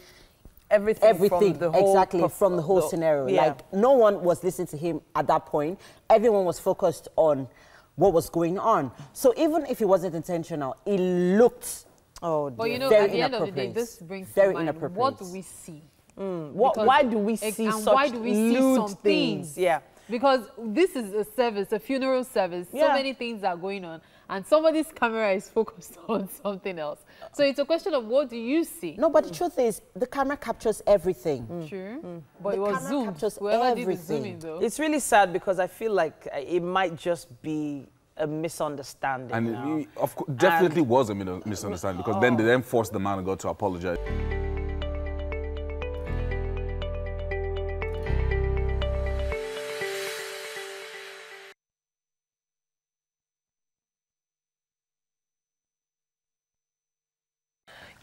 Everything from the whole exactly from the whole scenario. yeah. Like, no one was listening to him at that point. Everyone was focused on what was going on. So even if it wasn't intentional, it looked Oh, but you know, very at the end of the day, this brings very to mind, inappropriate. what do we see? Why do we see and such why do we see lewd some things? Yeah. Because this is a service, a funeral service. So Yeah. many things are going on, and somebody's camera is focused on something else. So it's a question of what do you see? No, but the truth is, the camera captures everything. True. But The it was camera zoomed. captures Whoever did the everything. zooming, though. It's really sad because I feel like it might just be a misunderstanding. And now. it, of course, definitely was a misunderstanding because then they then forced the man of God to apologize.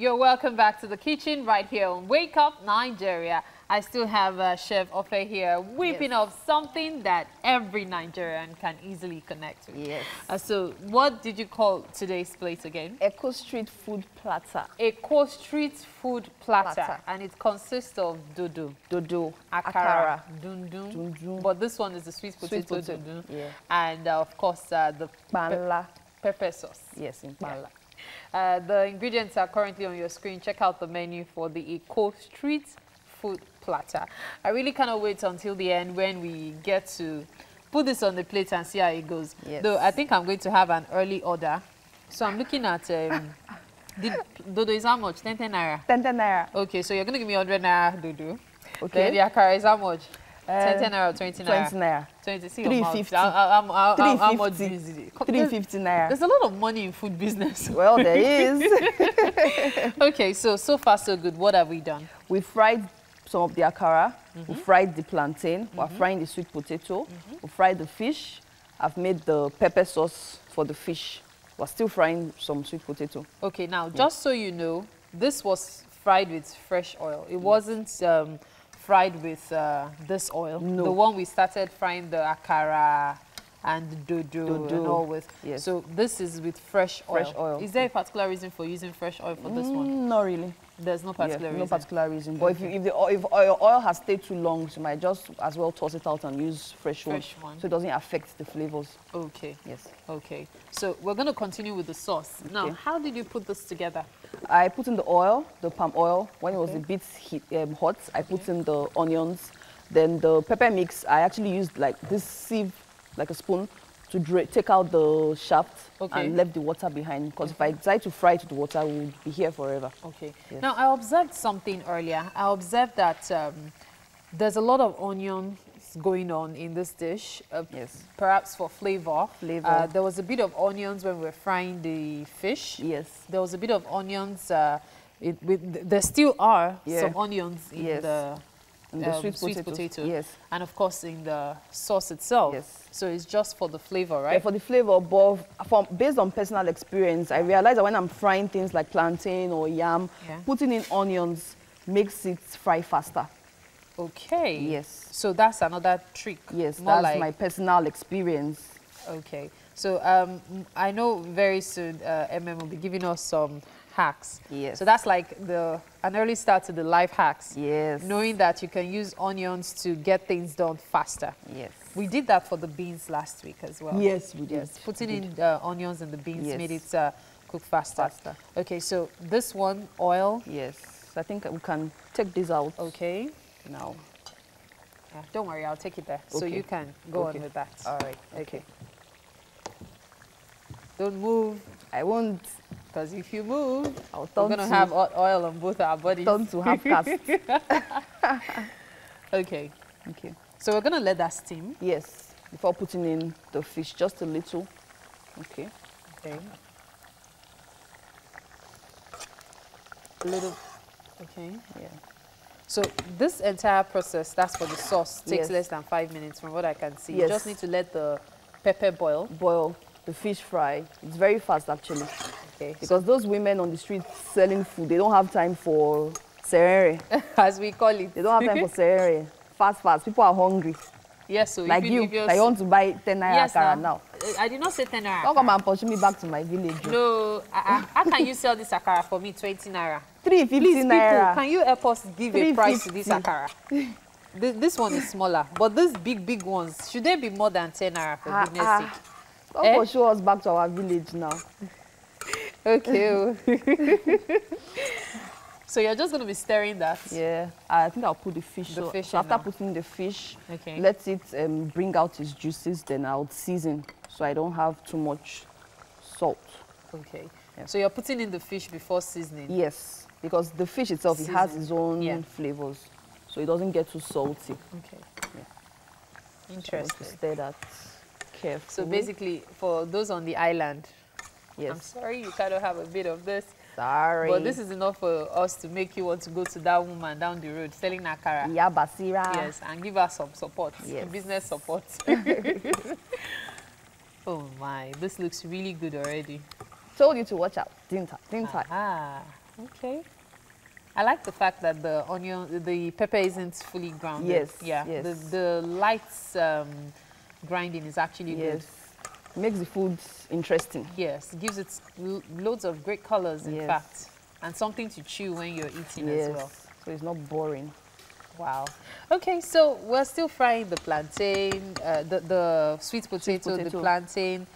You're welcome back to the kitchen right here on Wake Up Nigeria. I still have Chef Ofe here, whipping up something that every Nigerian can easily connect to. Yes. So what did you call today's plate again? Eco Street Food Platter. Eco Street Food Platter. And it consists of dodo, akara, dundun. But this one is the sweet potato, dundun. Yeah. And of course, the pepper sauce. Yes, in Bala. The ingredients are currently on your screen. Check out the menu for the Eco Street Food Platter. I really cannot wait until the end when we get to put this on the plate and see how it goes. Yes. Though I think I'm going to have an early order. So I'm looking at the dodo is how much? 10 naira? 10 naira. Okay, so you're going to give me 100 naira dodo. Okay. Then the akara is how much? 10 naira or 20 naira? 20 naira. 20. See 350. How much is it? 350 naira. There's a lot of money in food business. Well, there is. Okay, so far so good. What have we done? We fried some of the akara. We fried the plantain. We're frying the sweet potato. We fried the fish. I've made the pepper sauce for the fish. We're still frying some sweet potato. Okay, now, just so you know, this was fried with fresh oil. It wasn't fried with this oil. No. The one we started frying the akara and the dodo and all with. Yes. So this is with fresh oil. Fresh oil. Is there a particular reason for using fresh oil for this one? Not really. There's no particular reason? No particular reason. But if your oil has stayed too long, you might just as well toss it out and use fresh one. So it doesn't affect the flavors. Okay. Yes. Okay. So we're going to continue with the sauce. Now, how did you put this together? I put in the oil, the palm oil. When it was a bit hot, I put in the onions. Then the pepper mix, I actually used like this sieve, like a spoon, to take out the shaft and left the water behind. Because if I decide to fry it with the water, we would be here forever. Okay. Yes. Now, I observed something earlier. I observed that there's a lot of onions going on in this dish. Yes. Perhaps for flavor. Flavor. There was a bit of onions when we were frying the fish. Yes. There was a bit of onions. There still are some onions in the sweet potato. Yes. And of course in the sauce itself. Yes. So it's just for the flavor, right? Yeah, for the flavor, but based on personal experience, I realize that when I'm frying things like plantain or yam, putting in onions makes it fry faster. Okay. Yes. So that's another trick. Yes, More that's like my personal experience. Okay. So I know very soon MM will be giving us some hacks. Yes. So that's like an early start to the life hacks. Yes. Knowing that you can use onions to get things done faster. Yes. We did that for the beans last week as well. Yes, we did. Yes. Putting in the onions and the beans made it cook faster. Okay, so this one, oil. Yes. I think we can take this out. Okay. Now. Yeah, don't worry, I'll take it there. Okay. So you can go on with that. All right. Okay. Don't move. I won't. Because if you move, we're going to have oil on both our bodies. Turn to half cast. Okay. Okay. So we're going to let that steam. Yes. Before putting in the fish, just a little. Okay. Okay. A little. Okay. Yeah. So this entire process, that's for the sauce, takes Yes. less than 5 minutes from what I can see. Yes. You just need to let the pepper boil. Boil the fish fry. It's very fast actually. Okay. Because those women on the street selling food, they don't have time for serere. As we call it. They don't have time for serere. Fast. People are hungry. Yes, so like even you, if you're... like you want to buy 10 naira Yes, akara now. I did not say 10 naira. Don't come and push me back to my village. No, how can you sell this akara for me 20 naira? 350 Please, naira. people, can you help us give a price to this 350. akara? This one is smaller, but these big ones, should they be more than 10 naira for goodness sake? Don't show us back to our village now. Okay. So you're just going to be stirring that? Yeah, I think I'll put the fish. The fish so after now. putting the fish, Okay. let it bring out its juices, then I'll season so I don't have too much salt. Okay. Yeah. So you're putting in the fish before seasoning? Yes, because the fish itself, it has Season. its own Yeah. flavors, so it doesn't get too salty. Okay. Yeah. Interesting. So stir that carefully. So basically, for those on the island, yes. I'm sorry you kind of have a bit of this. Sorry. But this is enough for us to make you want to go to that woman down the road selling akara. Yeah, Basira. Yes, and give her some support, Yes. business support. Oh my, this looks really good already. Told you to watch out, didn't I? Ah, okay. I like the fact that the onion, the pepper isn't fully grounded. Yes, Yeah. yes. The light grinding is actually good. Yes. Makes the food interesting. Yes, it gives it loads of great colors, in Yes. fact, and something to chew when you're eating Yes. as well. So it's not boring. Wow. Okay, so we're still frying the plantain, the sweet potato, the plantain,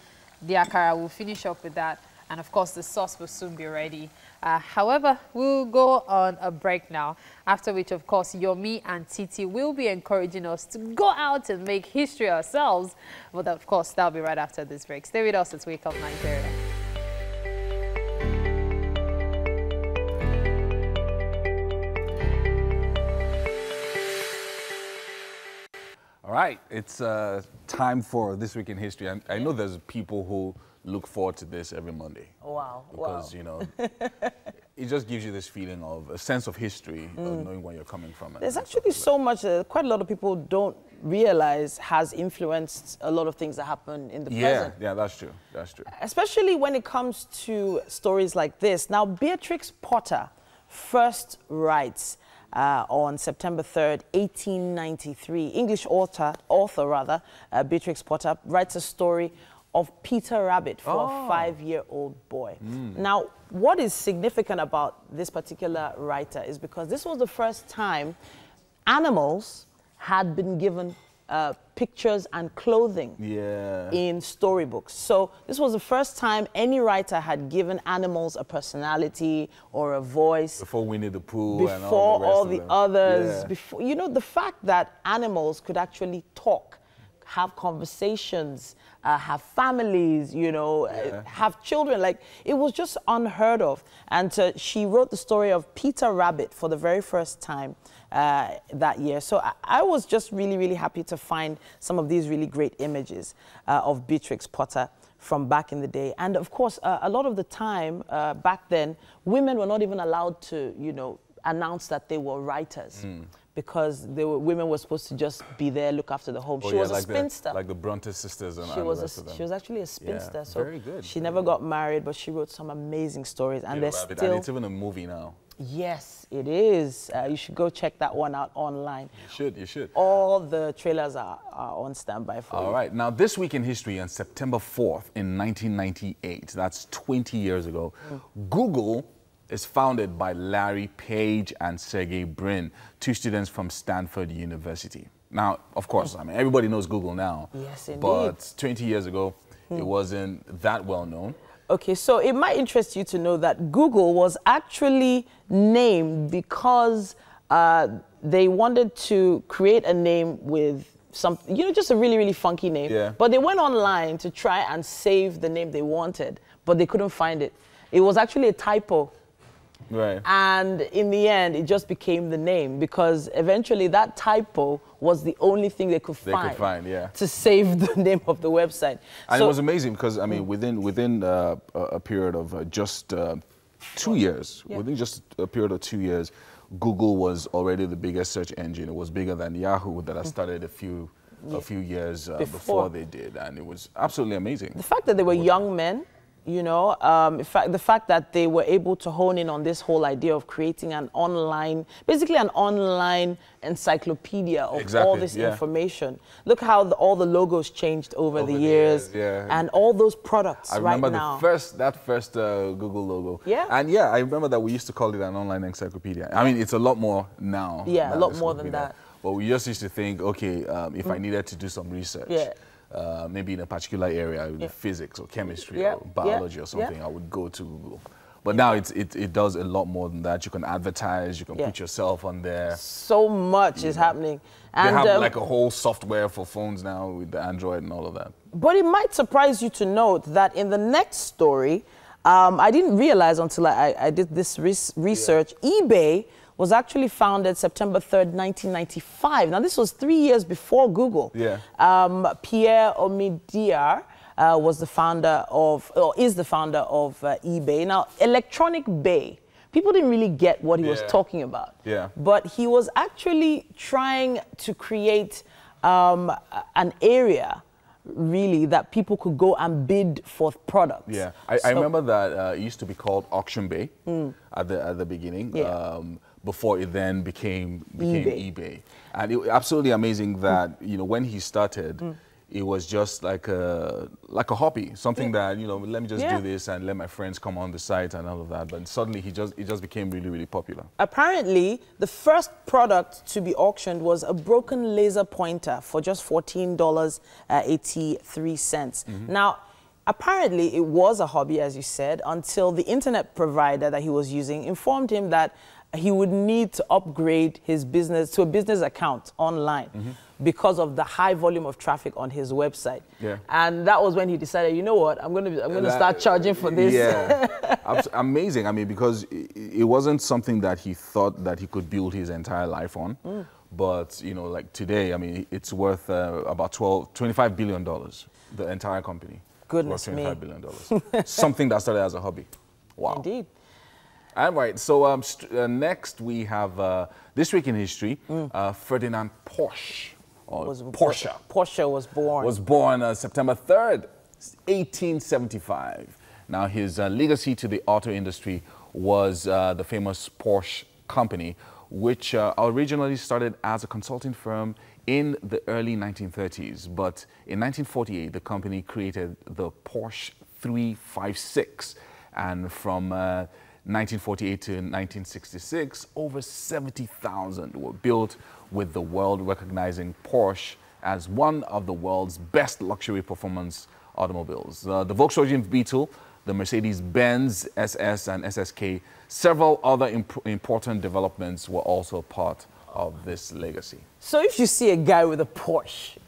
the akara. We'll finish up with that. And of course, the sauce will soon be ready. However, we'll go on a break now, after which, of course, Yomi and Titi will be encouraging us to go out and make history ourselves. But of course, that'll be right after this break. Stay with us at Wake Up Nigeria. All right, it's time for This Week in History. I know there's people who look forward to this every Monday. Wow. Because, you know, it just gives you this feeling of a sense of history, of knowing where you're coming from. There's actually so much that quite a lot of people don't realize has influenced a lot of things that happen in the present. Yeah, that's true. That's true. Especially when it comes to stories like this. Now, Beatrix Potter first writes on September 3rd, 1893. English author Beatrix Potter writes a story of Peter Rabbit for a 5-year-old boy. Now, what is significant about this particular writer is because this was the first time animals had been given pictures and clothing in storybooks. So this was the first time any writer had given animals a personality or a voice. Before Winnie the Pooh and Before all the others. Yeah. Before, you know, the fact that animals could actually talk, have conversations, have families, you know, have children. Like, it was just unheard of. And she wrote the story of Peter Rabbit for the very first time that year. So I was just really, really happy to find some of these really great images of Beatrix Potter from back in the day. And of course, a lot of the time back then, women were not even allowed to, you know, announce that they were writers. Because women were supposed to just be there, look after the home. She was a spinster. Like the Bronte sisters and she the was rest of them. She was actually a spinster. Yeah, so very good. She never got married, but she wrote some amazing stories. And there's still... And it's even a movie now. Yes, it is. You should go check that one out online. You should. All the trailers are on standby for you. All right. Now, This Week in History on September 4th in 1998, that's 20 years ago, Google is founded by Larry Page and Sergey Brin, two students from Stanford University. Now, of course, I mean, everybody knows Google now. Yes, indeed. But 20 years ago, it wasn't that well known. Okay, so it might interest you to know that Google was actually named because they wanted to create a name with some, you know, just a really, really funky name. Yeah. But they went online to try and save the name they wanted, but they couldn't find it. It was actually a typo. Right. And in the end, it just became the name because eventually that typo was the only thing they could find to save the name of the website. And so, it was amazing because, I mean, within a period of just 2 years, within just a period of 2 years, Google was already the biggest search engine. It was bigger than Yahoo that had started a few years before they did. And it was absolutely amazing. The fact that they were young men, you know, in fact, the fact that they were able to hone in on this whole idea of creating an online, basically an online encyclopedia of all this information. Look how all the logos changed over the years, and all those products right now. I remember that first Google logo. Yeah. And yeah, I remember that we used to call it an online encyclopedia. I mean, it's a lot more now. Yeah, a lot more than that. But we just used to think, okay, if I needed to do some research, maybe in a particular area, physics or chemistry or biology or something, I would go to Google. But now it does a lot more than that. You can advertise, you can put yourself on there. So much is happening. And they have like a whole software for phones now with the Android and all of that. But it might surprise you to note that in the next story, I didn't realize until I did this research, eBay was actually founded September 3rd, 1995. Now, this was 3 years before Google. Yeah. Pierre Omidyar was the founder of, or is the founder of eBay. Now, Electronic Bay, people didn't really get what he was talking about. Yeah. But he was actually trying to create an area really that people could go and bid for products. Yeah, I remember that it used to be called Auction Bay at the beginning. Before it then became eBay. And it was absolutely amazing that, you know, when he started, it was just like a hobby, something that, you know, let me just do this and let my friends come on the site and all of that. But suddenly it just became really, really popular. Apparently, the first product to be auctioned was a broken laser pointer for just $14.83. Now, apparently it was a hobby, as you said, until the internet provider that he was using informed him that he would need to upgrade his business to a business account online because of the high volume of traffic on his website. Yeah. And that was when he decided, you know what, I'm gonna start charging for this. Yeah, amazing. I mean, because it wasn't something that he thought that he could build his entire life on. But, you know, like today, I mean, it's worth about $25 billion, the entire company. Goodness me. $25 billion. Something that started as a hobby. Wow. Indeed. All right, so next we have this week in history, Ferdinand Porsche. Porsche was born. Was born September 3rd, 1875. Now his legacy to the auto industry was the famous Porsche company, which originally started as a consulting firm in the early 1930s. But in 1948, the company created the Porsche 356, and from 1948 to 1966, over 70,000 were built, with the world recognizing Porsche as one of the world's best luxury performance automobiles. The Volkswagen Beetle, the Mercedes-Benz SS and SSK, several other important developments were also part of this legacy. So if you see a guy with a Porsche,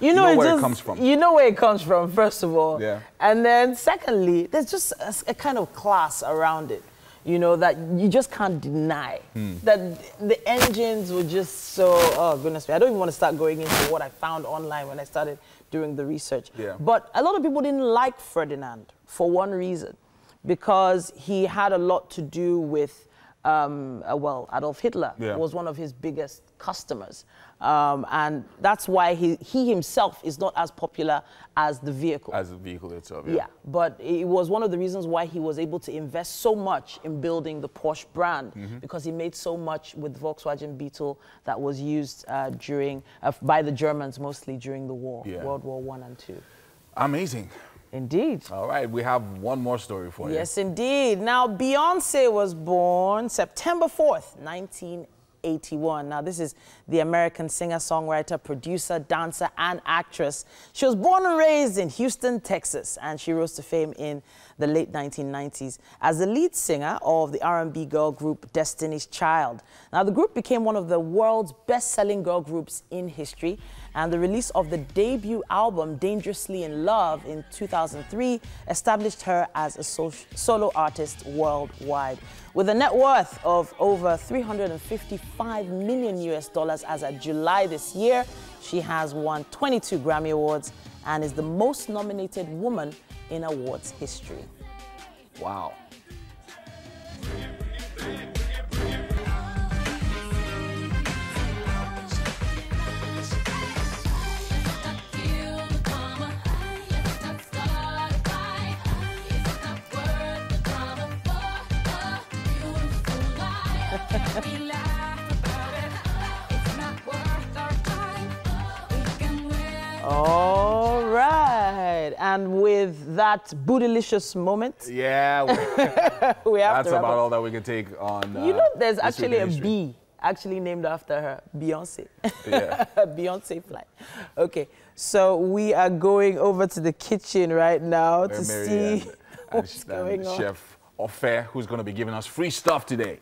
you know where it comes from. You know where it comes from, first of all. Yeah. And then secondly, there's just a kind of class around it, you know, that you just can't deny. That the engines were just so, oh goodness me, I don't even want to start going into what I found online when I started doing the research. Yeah. But a lot of people didn't like Ferdinand for one reason, because he had a lot to do with well, Adolf Hitler was one of his biggest customers. And that's why he himself is not as popular as the vehicle. As the vehicle itself, yeah. But it was one of the reasons why he was able to invest so much in building the Porsche brand, because he made so much with Volkswagen Beetle that was used during, by the Germans mostly during the war, World War I and II. Amazing. Indeed. All right, we have one more story for you. Yes, indeed. Now, Beyonce was born September 4th, 1981. Now, this is the American singer, songwriter, producer, dancer, and actress. She was born and raised in Houston, Texas, and she rose to fame in the late 1990s as the lead singer of the R&B girl group Destiny's Child. Now, the group became one of the world's best-selling girl groups in history, and the release of the debut album Dangerously in Love in 2003 established her as a solo artist worldwide. With a net worth of over $355 million as of July this year, she has won 22 Grammy Awards and is the most nominated woman in awards history. Wow. All right, and with that bootylicious moment, yeah, we have that's to about all that we can take on. You know, there's actually a bee actually named after her, Beyonce. Yeah. Beyonce fly. Okay, so we are going over to the kitchen right now to see what's going on. Chef Ofe, who's going to be giving us free stuff today.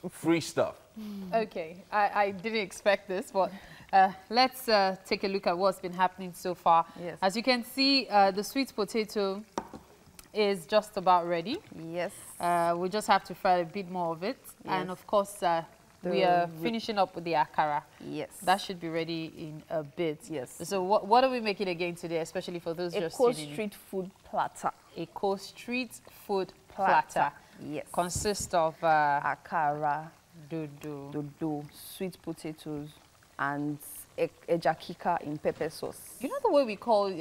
Free stuff. Okay, I didn't expect this, but let's take a look at what's been happening so far. Yes. As you can see, the sweet potato is just about ready. Yes. We just have to fry a bit more of it. Yes. And of course, we are finishing up with the akara. Yes. That should be ready in a bit. Yes. So what are we making again today, especially for those just tuning in? Street food platter. Eco street food platter. Yes. Consists of akara, dodo, sweet potatoes, and ejakika in pepper sauce. You know the way we call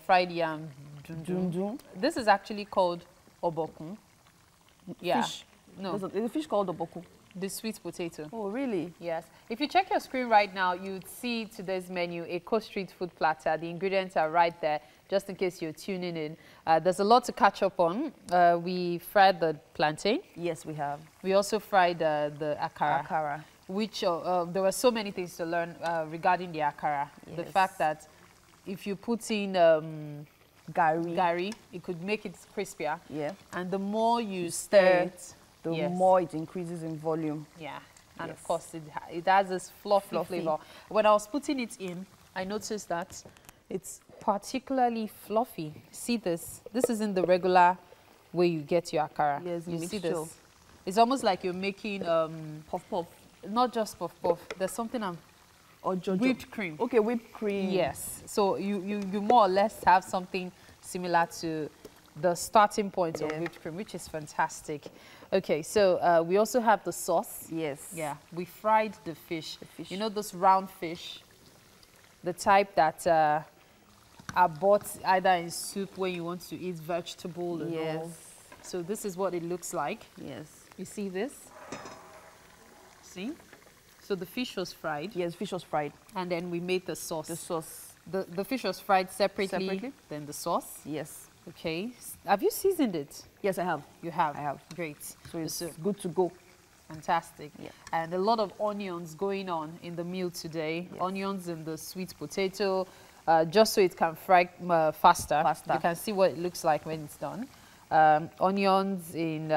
fried yam dundun? This is actually called obokun. Yeah. Fish. No. There's a fish called oboku. The sweet potato. Oh, really? Yes. If you check your screen right now, you'd see today's menu, Eco Street Food Platter. The ingredients are right there, just in case you're tuning in. There's a lot to catch up on. We fried the plantain. Yes, we have. We also fried the akara. Akara. Which there were so many things to learn regarding the akara. Yes. The fact that if you put in gari, it could make it crispier. Yeah. And the more you stir it, the more it increases in volume. Yeah. And of course, it has this fluffy flavor. When I was putting it in, I noticed that it's particularly fluffy. See this? This isn't the regular way you get your akara. Yes, you see mixture. this? It's almost like you're making puff-puff. Not just puff-puff. There's something whipped cream. Okay, whipped cream. Yes. So you more or less have something similar to the starting point of whipped cream, which is fantastic. Okay, so we also have the sauce. Yes. Yeah, we fried the fish. You know those round fish? The type that are bought either in soup when you want to eat vegetable and all. So this is what it looks like. Yes. You see this? See? So the fish was fried. Yes, fish was fried. And then we made the sauce. The sauce. The fish was fried separately. Then the sauce. Yes. Okay. Have you seasoned it? Yes, I have. You have? I have. Great. So it's good to go. Fantastic. Yeah. And a lot of onions going on in the meal today. Yes. Onions in the sweet potato, just so it can fry faster. You can see what it looks like when it's done. Onions in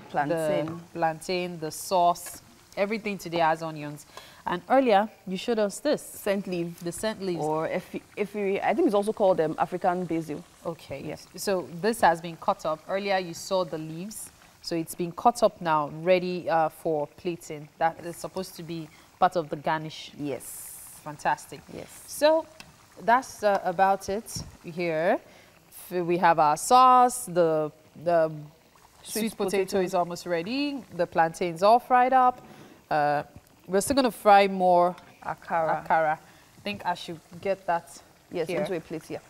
plantain, the sauce. Everything today has onions. And earlier, you showed us this. Scent leaf. The scent leaves. Or efiri, I think it's also called African basil. Okay. Yes. So this has been cut up. Earlier, you saw the leaves. So it's been cut up now, ready for plating. That is supposed to be part of the garnish. Yes. Fantastic. Yes. So that's about it here. We have our sauce. The sweet potato is almost ready. The plantain's all fried up. We're still going to fry more akara. I think I should get that here. Into a plate here.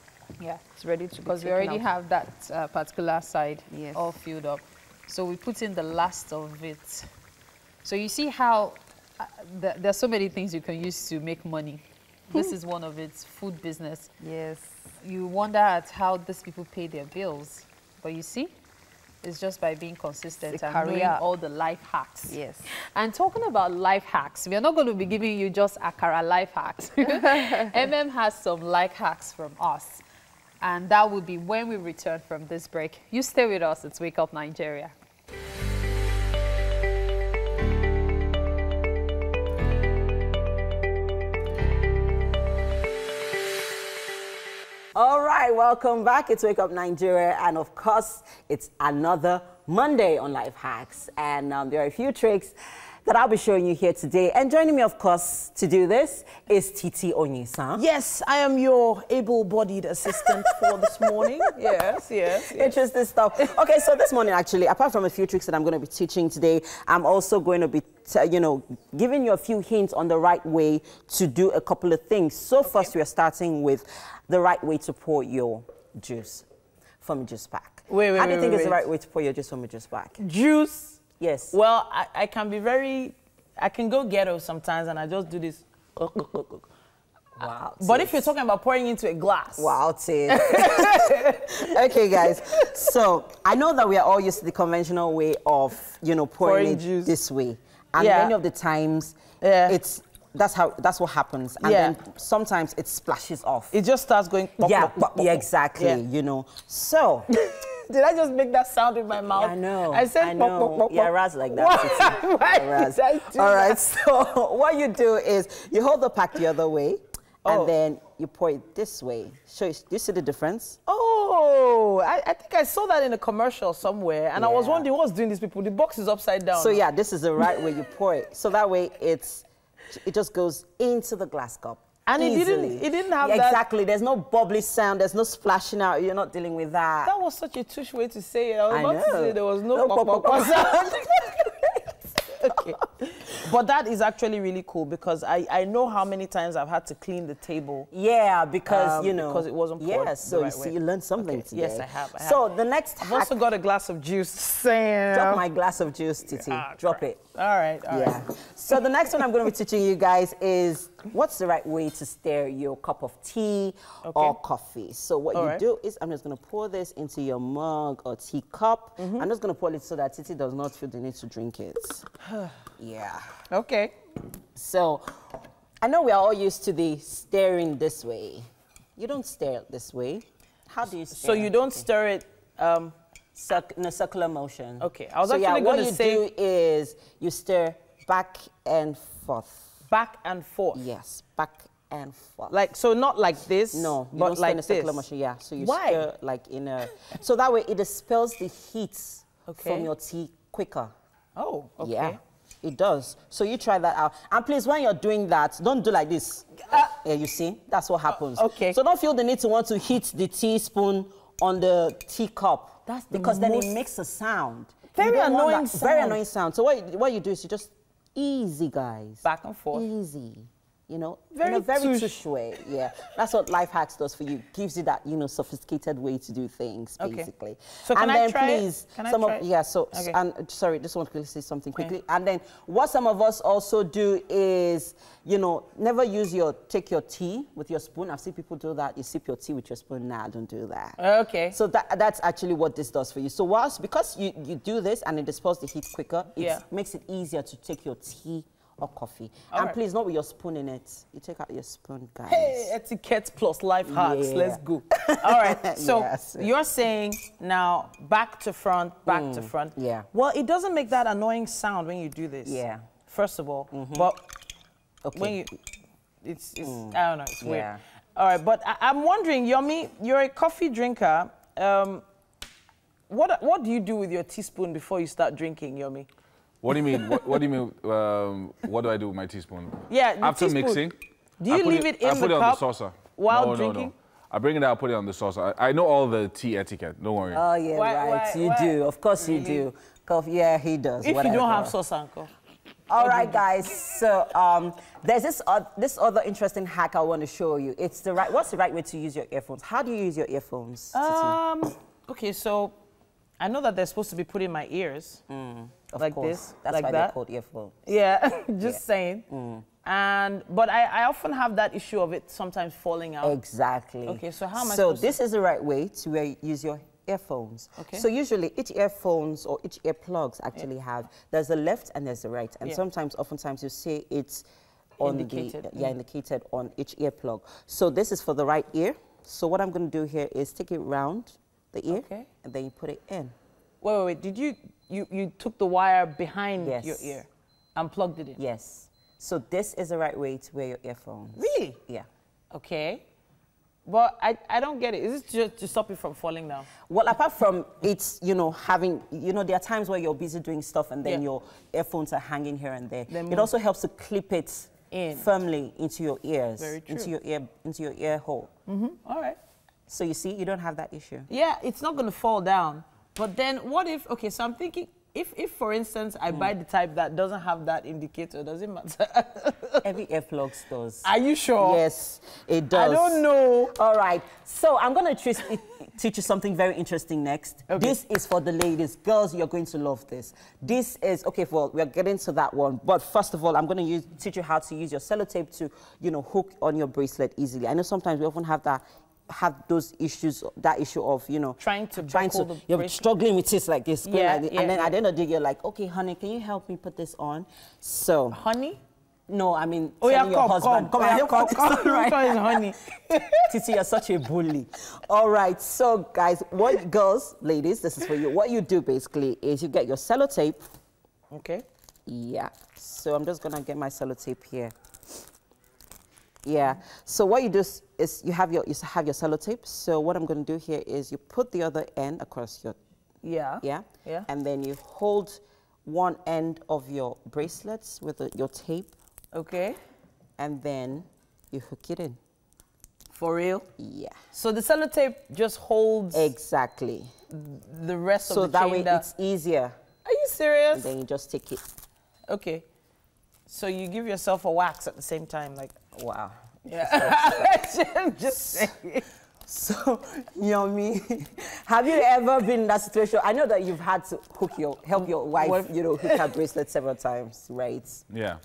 Yeah. It's ready to be because we already have that particular side all filled up. So we put in the last of it. So you see how there's so many things you can use to make money. This is one of its food business. Yes. You wonder at how these people pay their bills. But you see, it's just by being consistent and doing all the life hacks. Yes. And talking about life hacks, we are not going to be giving you just akara life hacks. has some life hacks from us. And that will be when we return from this break. You stay with us. It's Wake Up Nigeria. All right, welcome back. It's Wake Up Nigeria, and of course, it's another Monday on Life Hacks. And there are a few tricks that I'll be showing you here today. And joining me, of course, to do this is Titi Onyisa. Yes, I am your able-bodied assistant for this morning. Yes. Interesting stuff. Okay, so this morning, actually, apart from a few tricks that I'm going to be teaching today, I'm also going to be, giving you a few hints on the right way to do a couple of things. So first, we are starting with the right way to pour your juice from a juice pack. How do you think is the right way to pour your juice from a juice pack? Juice? Yes. Well, I can be I can go ghetto sometimes and I just do this. Wow. But if you're talking about pouring into a glass. Wow, sis. Okay, guys. So I know that we are all used to the conventional way of, pouring it juice this way. And many of the times, that's what happens. And then sometimes it splashes off. It just starts going. Exactly. Yeah. You know. So. Did I just make that sound in my mouth? I know. I said, I know. Yeah, Raz like that. Why did I do All right. that? So what you do is you hold the pack the other way, and then you pour it this way. Do you see the difference? Oh, I think I saw that in a commercial somewhere, and I was wondering what's doing these people. The box is upside down. So yeah, this is the right way you pour it. So that way it just goes into the glass cup. And easily. it didn't have that. Exactly. There's no bubbly sound. There's no splashing out. You're not dealing with that. That was such a tush way to say it. I was about to say there was no sound. Okay. But that is actually really cool because I know how many times I've had to clean the table. Yeah, because, you know. Because it wasn't poured so the right you way. see, you learned something today. Yes, I have. So the next I've also got a glass of juice. Sam. Drop my glass of juice, Titi. Drop it. All right. So the next one I'm going to be teaching you guys is what's the right way to stir your cup of tea or coffee. So what you do is I'm just going to pour this into your mug or teacup. I'm just going to pour it so that Titi does not feel the need to drink it. Yeah. Okay. So I know we are all used to the stirring this way. You don't stir it this way. How do you stir? So you don't stir it in a circular motion. Okay. I was actually going to say what you do is you stir back and forth. Back and forth. Yes, back and forth. Like so, not like this. No, you but don't stir like in a circular this. motion. Yeah. So you Why? stir like in a. So that way it expels the heat from your tea quicker. Oh. Okay. Yeah. It does. So you try that out. And please, when you're doing that, don't do like this. Yeah, you see? That's what happens. Okay. So don't feel the need to want to hit the teaspoon on the teacup. That's the because then it makes a sound. Very annoying sound. Very annoying sound. So what you do is you just easy, guys. Back and forth. Easy. You know, very in a very tush. tush way. Yeah, that's what Life Hacks does for you. Gives you that, you know, sophisticated way to do things, basically. So can and I then try please, it? Can I some try of it? yeah. So Okay. and sorry, just want to say something quickly. And then what some of us also do is, you know, never take your tea with your spoon. I've seen people do that. You sip your tea with your spoon. Nah, don't do that. Okay. So that's actually what this does for you. So because you do this and it dispels the heat quicker, it makes it easier to take your tea or coffee. And please, not with your spoon in it. You take out your spoon, guys. Hey, etiquette plus life hacks. Yeah. Let's go. All right. So Yes. you're saying now back to front, back to front. Yeah. Well, it doesn't make that annoying sound when you do this. Yeah. First of all, but when you, it's I don't know. It's weird. Yeah. All right, but I'm wondering, Yomi, you're a coffee drinker. What do you do with your teaspoon before you start drinking, Yomi? What do you mean? What do you mean? What do I do with my teaspoon? Yeah, the After teaspoon. mixing, Do you leave it in I put the it on cup the saucer while drinking? No. I bring it out, put it on the saucer. I know all the tea etiquette. Don't worry. Oh yeah, right. You do. Of course you do. Yeah, he does. If whatever. you don't have sauce, uncle. All right, guys. So there's this other interesting hack I want to show you. It's what's the right way to use your earphones? How do you use your earphones? Titi? Okay, so I know that they're supposed to be put in my ears, like course. this, That's like why that. they're called earphones. Yeah, just saying. But I often have that issue of it sometimes falling out. Exactly. Okay, so how am I So supposed this is the right way to use your earphones. Okay. So usually each earphones or each earplugs actually there's a left and there's a right. And oftentimes you see it's on indicated. Indicated on each earplug. So this is for the right ear. So what I'm going to do here is take it round the ear and then you put it in. Wait. Did you took the wire behind Yes. your ear and plugged it in? Yes. So this is the right way to wear your earphones. Really? Yeah. Okay. But I don't get it. Is this just to stop it from falling down? Well, apart from it's, there are times where you're busy doing stuff and then your earphones are hanging here and there. It also helps to clip it firmly into your ears, Very true. into your ear hole. All right. So you see, you don't have that issue. Yeah, it's not going to fall down. But then what if, okay, so I'm thinking, if for instance, I buy the type that doesn't have that indicator, does it matter? Every earplug does. Are you sure? Yes, it does. I don't know. All right. So I'm going to teach you something very interesting next. Okay. This is for the ladies. Girls, you're going to love this. This is, okay, well, we're getting to that one. But first of all, I'm going to teach you how to use your sellotape to, hook on your bracelet easily. I know sometimes we often have that have those issues, that issue of, you know, trying to you're struggling with this like this, Yeah, like this, and then at the end of the day, you're like, okay, honey, can you help me put this on? So, honey? No, I mean, Oh, yeah, telling your come, husband, come, come and help come, put come, this on, right? come, honey. Titi, you're such a bully. All right, so guys, what girls, ladies, this is for you. What you do basically is you get your sellotape. Okay. Yeah. So I'm just gonna get my sellotape here. Yeah. So what you do is you have your sellotape. So what I'm gonna do here is you put the other end across your Yeah. and then you hold one end of your bracelets with your tape. Okay. And then you hook it in. For real? Yeah. So the sellotape just holds exactly the rest of so the that chain way down. it's easier. Are you serious? And then you just take it. Okay. So you give yourself a wax at the same time, like, wow. Yeah. Just saying. So, Yomi, have you ever been in that situation? I know that you've had to help your wife, you know, hook her bracelet several times, right? Yeah.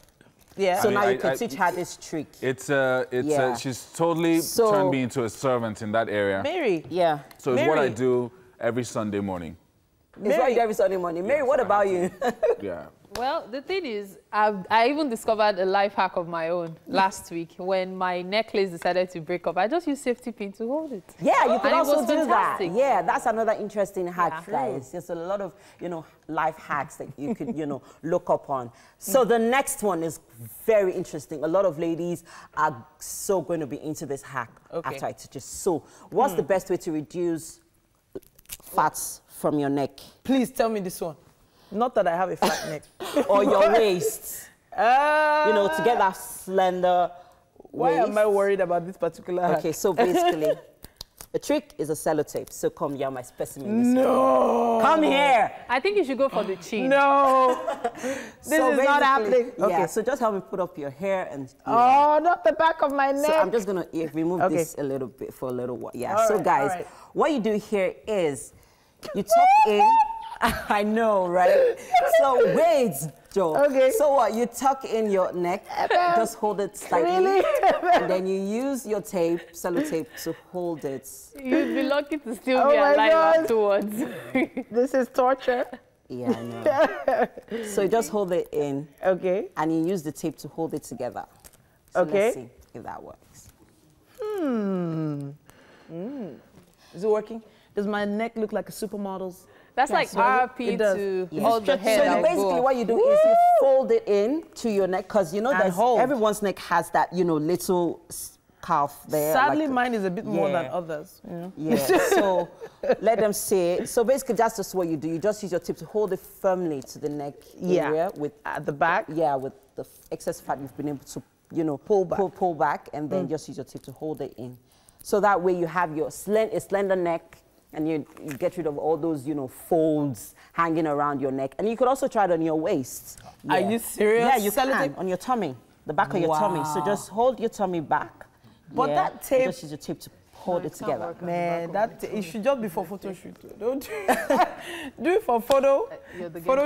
Yeah. So I mean, now you can teach her this trick. She's totally turned me into a servant in that area. Mary. Yeah. So it's what I do every Sunday morning. It's what you do every Sunday morning. Mary, what about you? Yeah. Well, the thing is, I even discovered a life hack of my own last week when my necklace decided to break up. I just used safety pin to hold it. Yeah, you can And it also was do fantastic. that. Yeah, that's another interesting hack, Yeah. guys. There's a lot of, you know, life hacks that you could, you know, look up on. So the next one is very interesting. A lot of ladies are so going to be into this hack after I teach it. So what's the best way to reduce fats from your neck? Please tell me this one. Not that I have a fat neck. Or your waist. You know, to get that slender Why waist. am I worried about this particular hack? Okay, so basically, the trick is a sellotape. So come, you're my specimen. No. Come here. I think you should go for the chin. No. This is not happening. Yeah, Okay. so just help me put up your hair and... Oh, not the back of my neck. So I'm just going to remove Okay. this a little bit for a little while. Yeah, All so right, guys, all right. what you do here is you tuck in... I know, right? So wait, Joe. Okay. So what? You tuck in your neck, just hold it slightly, Really? and then you use your tape, sellotape, to hold it. You'd be lucky to still Oh be my alive God. afterwards. This is torture. Yeah, I know. So you just hold it in. Okay. And you use the tape to hold it together. So Okay. let's see if that works. Is it working? Does my neck look like a supermodel's? That's like RP to hold the head So out. basically what you do is you fold it in to your neck, because you know And that hold. everyone's neck has that, you know, little scarf there. Sadly, like- mine is a bit more than Yeah. others. You know? Yeah, so let them see it. So basically that's just what you do. You just use your tip to hold it firmly to the neck area with at the back. Yeah, with the excess fat you've been able to, you know, pull back, and then just use your tip to hold it in. So that way you have your slender neck, and you get rid of all those, you know, folds hanging around your neck. And you could also try it on your waist. Are you serious? Yeah, you Sellotape? can, on your tummy, the back of your tummy. So Wow. just hold your tummy back. But that and tape- just use your tape to hold it together. Man, it should just be for photo shoot. Don't do it for photo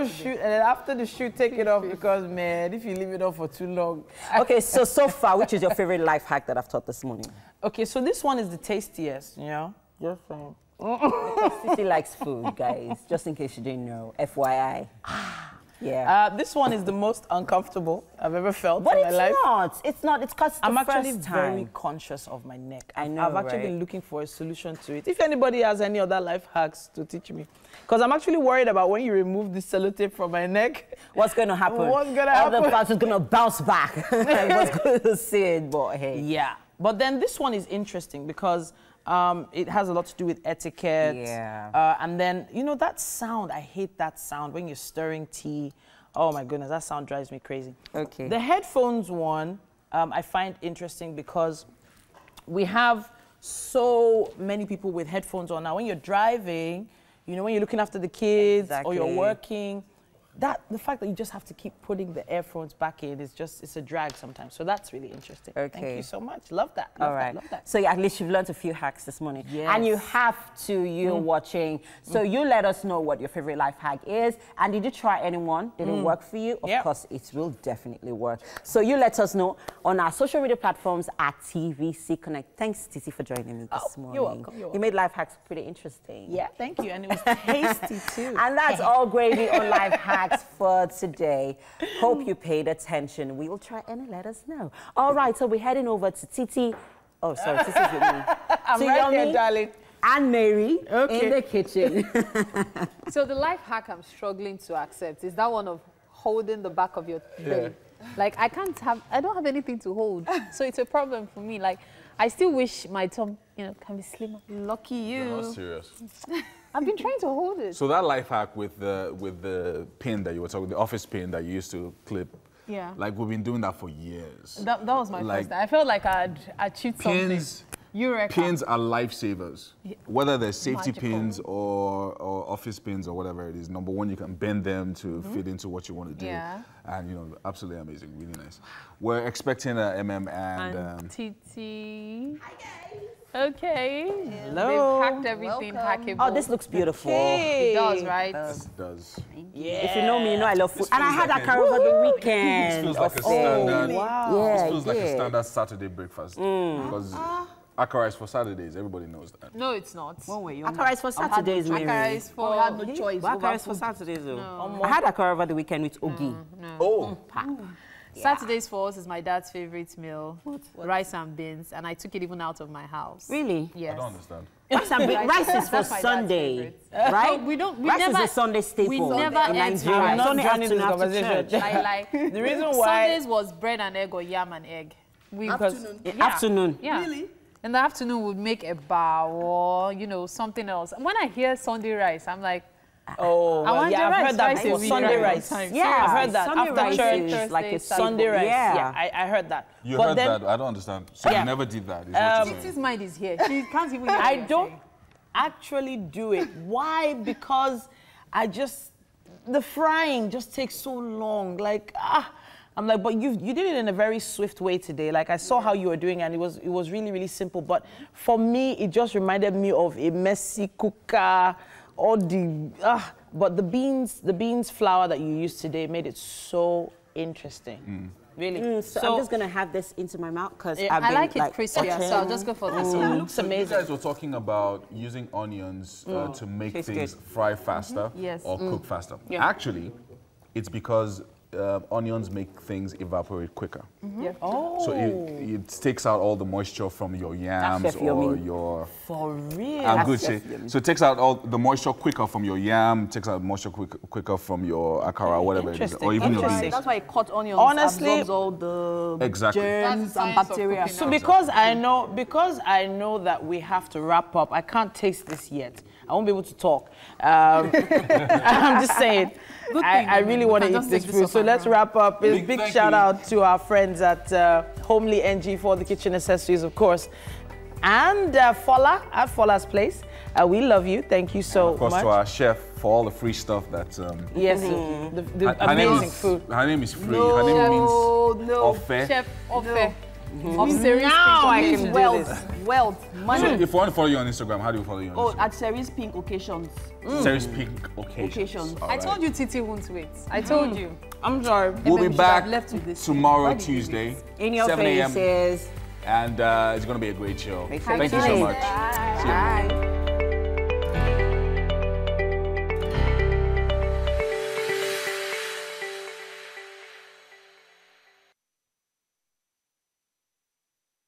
shoot, and then after the shoot, take it off, because man, if you leave it off for too long. Okay, so far, which is your favorite life hack that I've taught this morning? Okay, so this one is the tastiest, you know? Just saying. Titi likes food, guys. Just in case you didn't know, FYI. Yeah. This one is the most uncomfortable I've ever felt But in my it's life. not. It's not. It's because I'm the actually first very time. conscious of my neck. I know, I've actually right? been looking for a solution to it. If anybody has any other life hacks to teach me, because I'm actually worried about when you remove this sellotape from my neck. What's going to happen? What's going to All happen? the parts is going to bounce back. Everyone's going to see it, but hey. Yeah. But then this one is interesting because it has a lot to do with etiquette. Yeah. And then, you know, that sound, I hate that sound when you're stirring tea. Oh my goodness, that sound drives me crazy. Okay. The headphones one, I find interesting because we have so many people with headphones on now. When you're driving, you know, when you're looking after the kids or you're Exactly. working, the fact that you just have to keep putting the earphones back in is just, it's a drag sometimes. So that's really interesting. Okay. Thank you so much. Love that. All right. Love that. So yeah, at least you've learned a few hacks this morning. Yes. And you have to, you're watching. So you let us know what your favorite life hack is. And did you try anyone? Did it work for you? Of course, it will definitely work. So you let us know on our social media platforms at TVC Connect. Thanks, Titi, for joining me this morning. You're welcome. You made life hacks pretty interesting. Yeah, thank you. And it was tasty too. And that's all gravy on life hacks for today. Hope you paid attention. We will try and let us know. All right, so we're heading over to Titi. Oh, sorry, Titi's with me. I'm right here, darling. And Mary in the kitchen. So the life hack I'm struggling to accept is that one of holding the back of your belly. Like I don't have anything to hold. So it's a problem for me. Like I still wish my tongue, can be slimmer. Lucky you. You're not serious. I've been trying to hold it. So that life hack with the pin that you were talking, the office pin that you used to clip. Yeah. Like we've been doing that for years. That was my first time. I felt like I'd achieved something. Eureka. Pins are lifesavers. Whether they're safety Magical. pins or office pins or whatever it is. Number one, you can bend them to fit into what you want to do. Yeah. And absolutely amazing, really nice. We're expecting MM and Titi. Okay. Hello. They've hacked everything hackable. Oh, this looks beautiful. It does, right? it does. Yeah. If you know me, you know I love food. And I had like akara over the weekend. This feels like a standard. This feels like a standard Saturday breakfast because akara is for Saturdays. Everybody knows that. No, it's not. Akara is for Saturdays, Mary. Akara is for... We had no choice. Akara is for Saturdays, though. I had akara over the weekend with Ogi. Oh. Saturdays for us is my dad's favorite meal, rice and beans, and I took it even out of my house. Really? Yes. I don't understand. Rice is for Sunday, right? Rice is a Sunday staple. We never in ate Nigeria. rice. Sunday afternoon after church. The reason why Sundays was bread and egg or yam and egg. Afternoon. Yeah. Really? In the afternoon, we'd make a bar or, something else. When I hear Sunday rice, I'm like, oh, I want I've heard that before. Sunday rice. Yeah, I've heard that. Sunday After rice church, is like a Sunday rice. Yeah, I heard that. You But heard then, that? I don't understand. So you never did that? Is what you're saying. Titi's mind is here. She can't even hear I what don't you're actually do it. Why? Because the frying just takes so long. I'm like, but you did it in a very swift way today. Like I saw how you were doing, and it was really, really simple. But for me, it just reminded me of a messy cooker, but the beans flour that you used today made it so interesting. Really. So I'm just gonna have this into my mouth because I like it crispier, so I'll just go for this one. It looks amazing. You guys were talking about using onions to make things fry faster or cook faster. Yeah. Actually, it's because onions make things evaporate quicker. Oh. So it takes out all the moisture from your yams or your... For real? I'm good, say. So it takes out all the moisture quicker from your yam, takes out moisture quicker from your akara, whatever it is, or even your beans. That's why cut onions Honestly, absorbs all the Exactly. germs and bacteria. So because I know that we have to wrap up, I can't taste this yet. I won't be able to talk. I'm just saying. I really want to eat this food. So let's wrap up. Big shout out to our friends at Homely NG for the kitchen accessories, of course. And Fola at Fola's Place. We love you. Thank you so much. Of course, to our chef for all the free stuff that... yes, the amazing food. Her name is free. Her name means Ofe. Chef Ofe. Now I can do wealth, wealth, money. So if you want to follow you on Instagram, how do you follow you on Instagram? at Cerise Pink Occasions. Cerise Pink Occasions. I told you Titi won't wait. I told you. I'm sorry. We'll be back left with this tomorrow, Tuesday, in your 7 a.m. faces. And it's going to be a great show. Thank Thank you so much. Bye. See you. Bye.